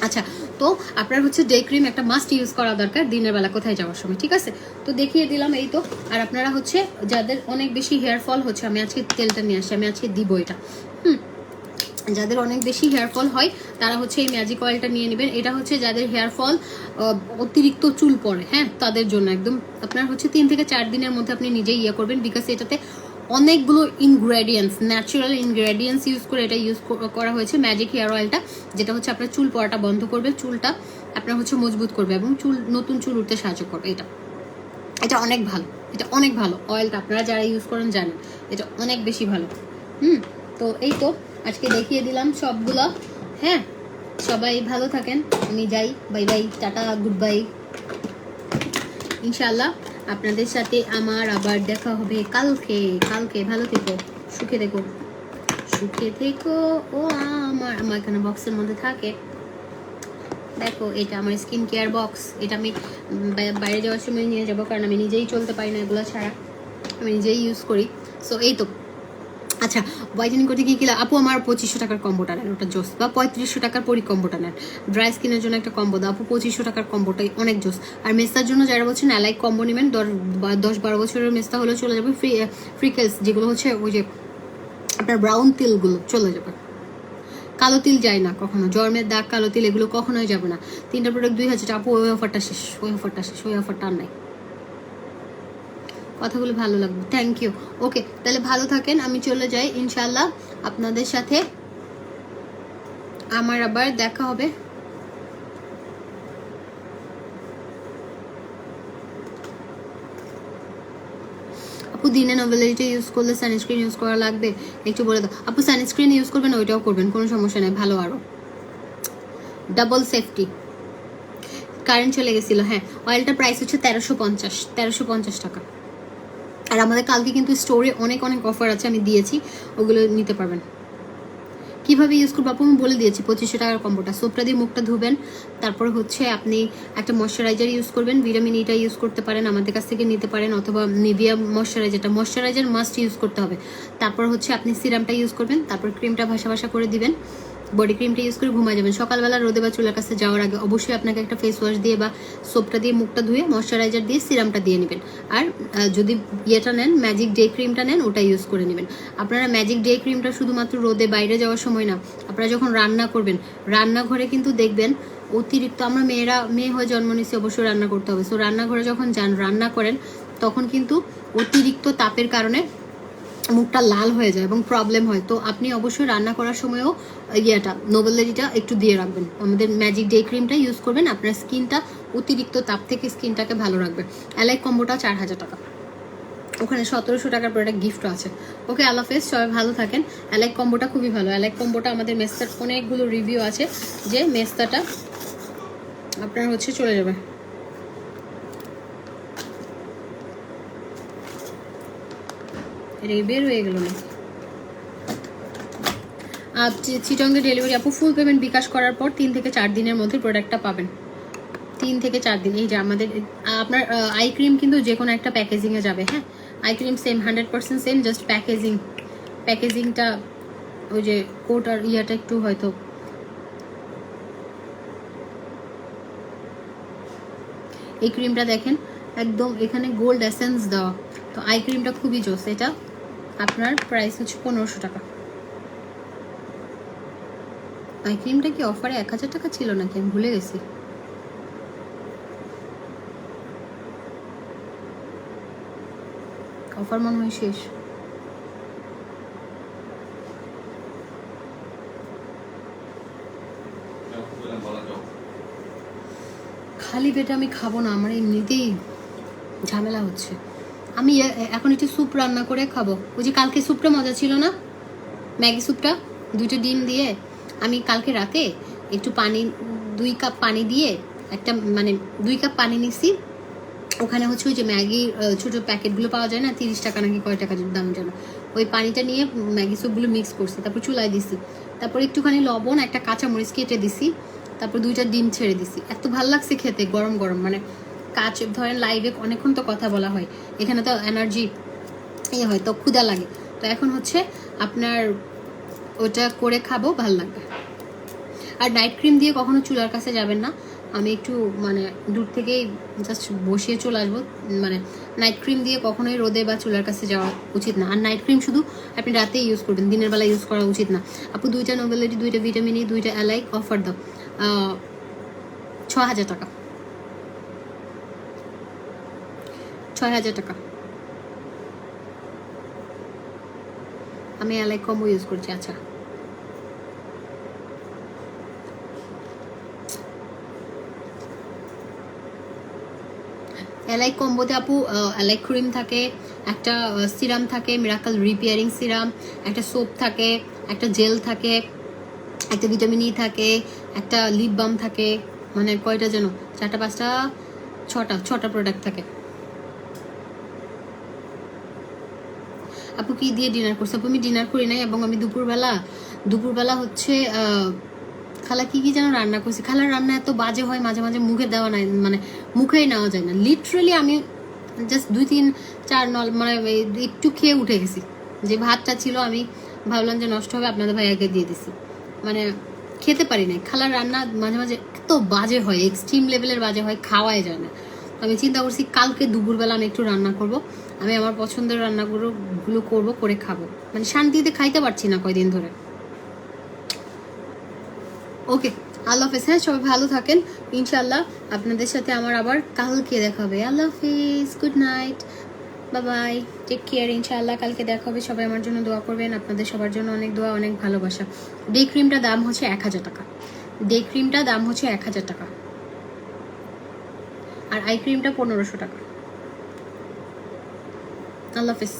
আচ্ছা, তো আপনার হচ্ছে ডে ক্রিম একটা মাস্ট ইউজ করা দরকার দিনের বেলা কোথায় যাওয়ার সময়, ঠিক আছে। তো দেখিয়ে দিলাম এই তো। আর আপনারা হচ্ছে যাদের অনেক বেশি হেয়ার ফল হচ্ছে, আমি আজকে তেলটা নিয়ে আসি, আমি আজকে দিব এটা। যাদের অনেক বেশি হেয়ার ফল হয় তারা হচ্ছে এই ম্যাজিক অয়েলটা নিয়ে নেবেন। এটা হচ্ছে যাদের হেয়ার ফল, অতিরিক্ত চুল পড়ে, হ্যাঁ তাদের জন্য একদম। আপনার হচ্ছে 3 থেকে 4 দিনের মধ্যে আপনি নিজেই করবেন, বিকজ এটাতে অনেকগুলো ইনগ্রেডিয়েন্টস, ন্যাচারাল ইনগ্রেডিয়েন্টস ইউজ করে এটা ইউজ করা হয়েছে ম্যাজিক হেয়ার অয়েলটা, যেটা হচ্ছে আপনার চুল পড়াটা বন্ধ করবে, চুলটা আপনার হচ্ছে মজবুত করবে, এবং নতুন চুল উঠতে সাহায্য করবে। এটা অনেক ভালো, এটা অনেক ভালো অয়েলটা, আপনারা যারা ইউজ করেন জানেন এটা অনেক বেশি ভালো। তো এই তো আজকে দেখিয়ে দিলাম সবগুলো। হ্যাঁ, সবাই ভালো থাকেন, আমি যাই, bye bye, tata, good bye. ইনশাল্লাহ আপনাদের সাথে আমার আবার দেখা হবে কালকে। ভালো থেকো, সুখে থেকো। ও আমার এখানে বক্সের মধ্যে থাকে, দেখো এটা আমার স্কিন কেয়ার বক্স। এটা আমি বাইরে যাওয়ার সময় নিয়ে যাবো, কারণ আমি নিজেই চলতে পারি না এগুলো ছাড়া, আমি নিজেই ইউজ করি। সো এই তো। আচ্ছা, হোয়াইটেনিং করতে কি আপু আমার 2500 টাকার কম্বোটা নেন, ওটা জোস। বা 3500 টাকার পরি কম্বোটা নেন, ড্রাই স্কিনের জন্য একটা কম্বো দাও আপু, 2500 টাকার কম্বোটাই অনেক জোস। আর মেস্তার জন্য যারা বলছেন অ্যালাইক কম্বো নেবেন, 10-12 বছরের মেস্তা হলেও চলে যাবে। ফ্রিকেলস যেগুলো হচ্ছে ওই যে আপনার ব্রাউন তিলগুলো চলে যাবে, কালো তিল যায় না কখনো, জন্মের দাগ, কালো তিল এগুলো কখনোই যাবে না। 3টা প্রোডাক্ট 2000, আপু ওই অফারটা শেষ, ওই অফারটা আর নাই। কথাগুলো ভালো লাগবে, থ্যাংক ইউ। ওকে, তাহলে ভালো থাকেন, আমি চলে যাই। ইনশাল্লাহ আপনাদের সাথে আমার আবার দেখা হবে। আপু দিনে নোভেলিটি ইউজ করলে সানস্ক্রিন ইউজ করা লাগবে, একটু বলে দাও আপু। সানস্ক্রিন ইউজ করবেন, ওইটাও করবেন, কোনো সমস্যা নেই, ভালো, আরো ডাবল সেফটি। কারেন্ট চলে গেছিল, হ্যাঁ। অয়েলটার প্রাইস হচ্ছে 1350 টাকা। আর আমাদের কালকে কিন্তু স্টোরে অনেক অফার আছে, আমি দিয়েছি, ওগুলো নিতে পারবেন। কিভাবে ইউজ করবো আপু আমি বলে দিয়েছি, 2500 টাকার কম্বোটা। সোপটা দিয়ে মুখটা ধুবেন, তারপর হচ্ছে আপনি একটা ময়শ্চারাইজার ইউজ করবেন, ভিটামিন ইটা ইউজ করতে পারেন, আমাদের কাছ থেকে নিতে পারেন, অথবা নিভিয়া ময়শ্চারাইজার মাস্ট ইউজ করতে হবে। তারপর হচ্ছে আপনি সিরামটা ইউজ করবেন, তারপর ক্রিমটা ভাসা করে দিবেন, বডি ক্রিমটা ইউজ করে ঘুমায় যাবেন। সকালবেলা রোদে বা চুলের কাছে যাওয়ার আগে অবশ্যই আপনাকে একটা ফেস ওয়াশ দিয়ে বা সোপটা দিয়ে মুখটা ধুয়ে ময়শ্চারাইজার দিয়ে সিরামটা দিয়ে নেবেন। আর যদি ইয়েটা নেন, ম্যাজিক ডে ক্রিমটা নেন, ওটা ইউজ করে নেবেন। আপনারা ম্যাজিক ডে ক্রিমটা শুধুমাত্র রোদে বাইরে যাওয়ার সময় না, আপনারা যখন রান্না করবেন, রান্নাঘরে কিন্তু দেখবেন অতিরিক্ত, আমরা মেয়ে হয়ে জন্ম নিচ্ছি, অবশ্যই রান্না করতে হবে। সো রান্নাঘরে যখন যান, রান্না করেন, তখন কিন্তু অতিরিক্ত তাপের কারণে মুখটা লাল হয়ে যায় এবং প্রবলেম হয়। তো আপনি অবশ্যই রান্না করার সময়ও নোভেলিটিটা একটু দিয়ে রাখবেন, আমাদের ম্যাজিক ডে ক্রিমটা ইউজ করবেন, আপনার স্কিনটা অতিরিক্ত তাপ থেকে স্কিনটাকে ভালো রাখবে। অ্যালাইক কম্বোটা 4000 টাকা। ওখানে 1700 টাকার প্রোডাক্ট গিফটও আছে। ওকে, আল্লাহ হাফেজ, সবাই ভালো থাকেন। অ্যালাইক কম্বোটা খুবই ভালো। অ্যালাইক কম্বোটা আমাদের মেস্তার অনেকগুলো রিভিউ আছে যে মেস্তাটা আপনার হচ্ছে চলে যাবে। বের হয়ে গেল না। চিটঙ্গে ডেলিভারি আপু ফুল পেমেন্ট বিকাশ করার পর 3 থেকে 4 দিনের মধ্যে প্রোডাক্টটা পাবেন। 3 থেকে 4 দিন। এই যে আমাদের আপনার আই ক্রিম কিন্তু যে কোনো একটা প্যাকেজিংয়ে যাবে। হ্যাঁ, eye cream same 100% same, just প্যাকেজিংটা ওই যে কোট আর ইয়াটা একটু হয়তো এই ক্রিমটা দেখেন একদম এখানে গোল্ড এসেন্স দেওয়া, তো আই ক্রিমটা খুবই জোস। এটা আপনার প্রাইস হচ্ছে 1500 টাকা। আই ক্রিমটা কি অফারে 1000 টাকা ছিল নাকি আমি ভুলে গেছি। অফার মনে হয় শেষ। খালি পেটে আমি খাবো না, আমার এমনিতেই ঝামেলা হচ্ছে। আমি এখন একটু স্যুপ রান্না করে খাবো। ওই যে কালকে স্যুপটা মজা ছিল না, ম্যাগি স্যুপটা 2টা ডিম দিয়ে। আমি কালকে রাতে একটু পানি 2 কাপ পানি দিয়ে একটা মানে 2 কাপ পানি নিছি। ওখানে হচ্ছে ওই যে ম্যাগির ছোটো প্যাকেটগুলো পাওয়া যায় না, 30 টাকা নাকি কয় টাকা দাম যেন, ওই পানিটা নিয়ে ম্যাগি স্যুপগুলো মিক্স করছি, তারপর চুলায় দিছি, তারপর একটুখানি লবণ, একটা কাঁচামরিচ কেটে দিছি, তারপর 2টা ডিম ছেড়ে দিছি। এত ভালো লাগছে খেতে, গরম গরম। মানে ধরেন লাইভে অনেকক্ষণ তো কথা বলা হয়, এখানে তো এনার্জি হয়, তো ক্ষুধা লাগে, তো এখন হচ্ছে আপনার ওটা করে খাবো, ভাল লাগবে। আর নাইট ক্রিম দিয়ে কখনো চুলার কাছে যাবেন না। আমি একটু মানে দূর থেকেই জাস্ট বসিয়ে চলে আসবো। মানে নাইট ক্রিম দিয়ে কখনোই রোদে বা চুলার কাছে যাওয়া উচিত না। আর নাইট ক্রিম শুধু আপনি রাতে ইউজ করবেন, দিনের বেলা ইউজ করা উচিত না। আপু 2টা নোবেলিটি, 2টা ভিটামিন ই, 2টা অ্যালাইক অফার দাও। 6000 টাকা, 6000 টাকা। আমি অ্যালাইক কম্বো ইউজ করছি। আচ্ছা, অ্যালাইক কম্বোতে আপু অ্যালাইক ক্রিম থাকে, একটা সিরাম থাকে মিরাকল রিপেয়ারিং সিরাম, একটা সোপ থাকে, একটা জেল থাকে, একটা ভিটামিন ই থাকে, একটা লিপ বাম থাকে, মানে কয়টা যেন 4টা 5টা 6টা প্রোডাক্ট থাকে। আপু কি দিয়ে ডিনার করছে? আপু আমি ডিনার করি নাই, এবং আমি দুপুরবেলা হচ্ছে খালা কি যেন রান্না করছি। খালার রান্না এত বাজে হয়, মাঝে মাঝে মুখে দেওয়া নাই, মানে মুখেই নেওয়া যায় না। লিটারেলি আমি জাস্ট 2-3-4 মানে একটু খেয়ে উঠে গেছি। যে ভাতটা ছিল আমি ভাবলাম যে নষ্ট হবে, আপনাদের ভাইয়াকে দিয়ে দিছি, মানে খেতে পারি নাই। খালার রান্না মাঝে মাঝে এত বাজে হয়, এক্সট্রিম লেভেলের বাজে হয়, খাওয়াই যায় না। আমি চিন্তা করছি কালকে দুপুরবেলা আমি একটু রান্না করব, আমি আমার পছন্দের রান্নাগুলো করবো, করে খাবো। মানে শান্তিতে খাইতে পারছি না কয়দিন ধরে। ওকে, আল্লাহ হাফেজ। হ্যাঁ, সবাই ভালো থাকেন। ইনশাল্লাহ আপনাদের সাথে আমার আবার কালকে দেখা হবে। আল্লাহ হাফেজ, good night, bye bye, take care. ইনশাল্লাহ কালকে দেখা হবে। সবাই আমার জন্য দোয়া করবেন, আপনাদের সবার জন্য অনেক দোয়া, অনেক ভালোবাসা। ডে ক্রিমটা দাম হচ্ছে 1000 টাকা। ডে ক্রিমটা দাম হচ্ছে 1000 টাকা, আর আই ক্রিমটা 1500 টাকা। আল্লাহ হাফেজ।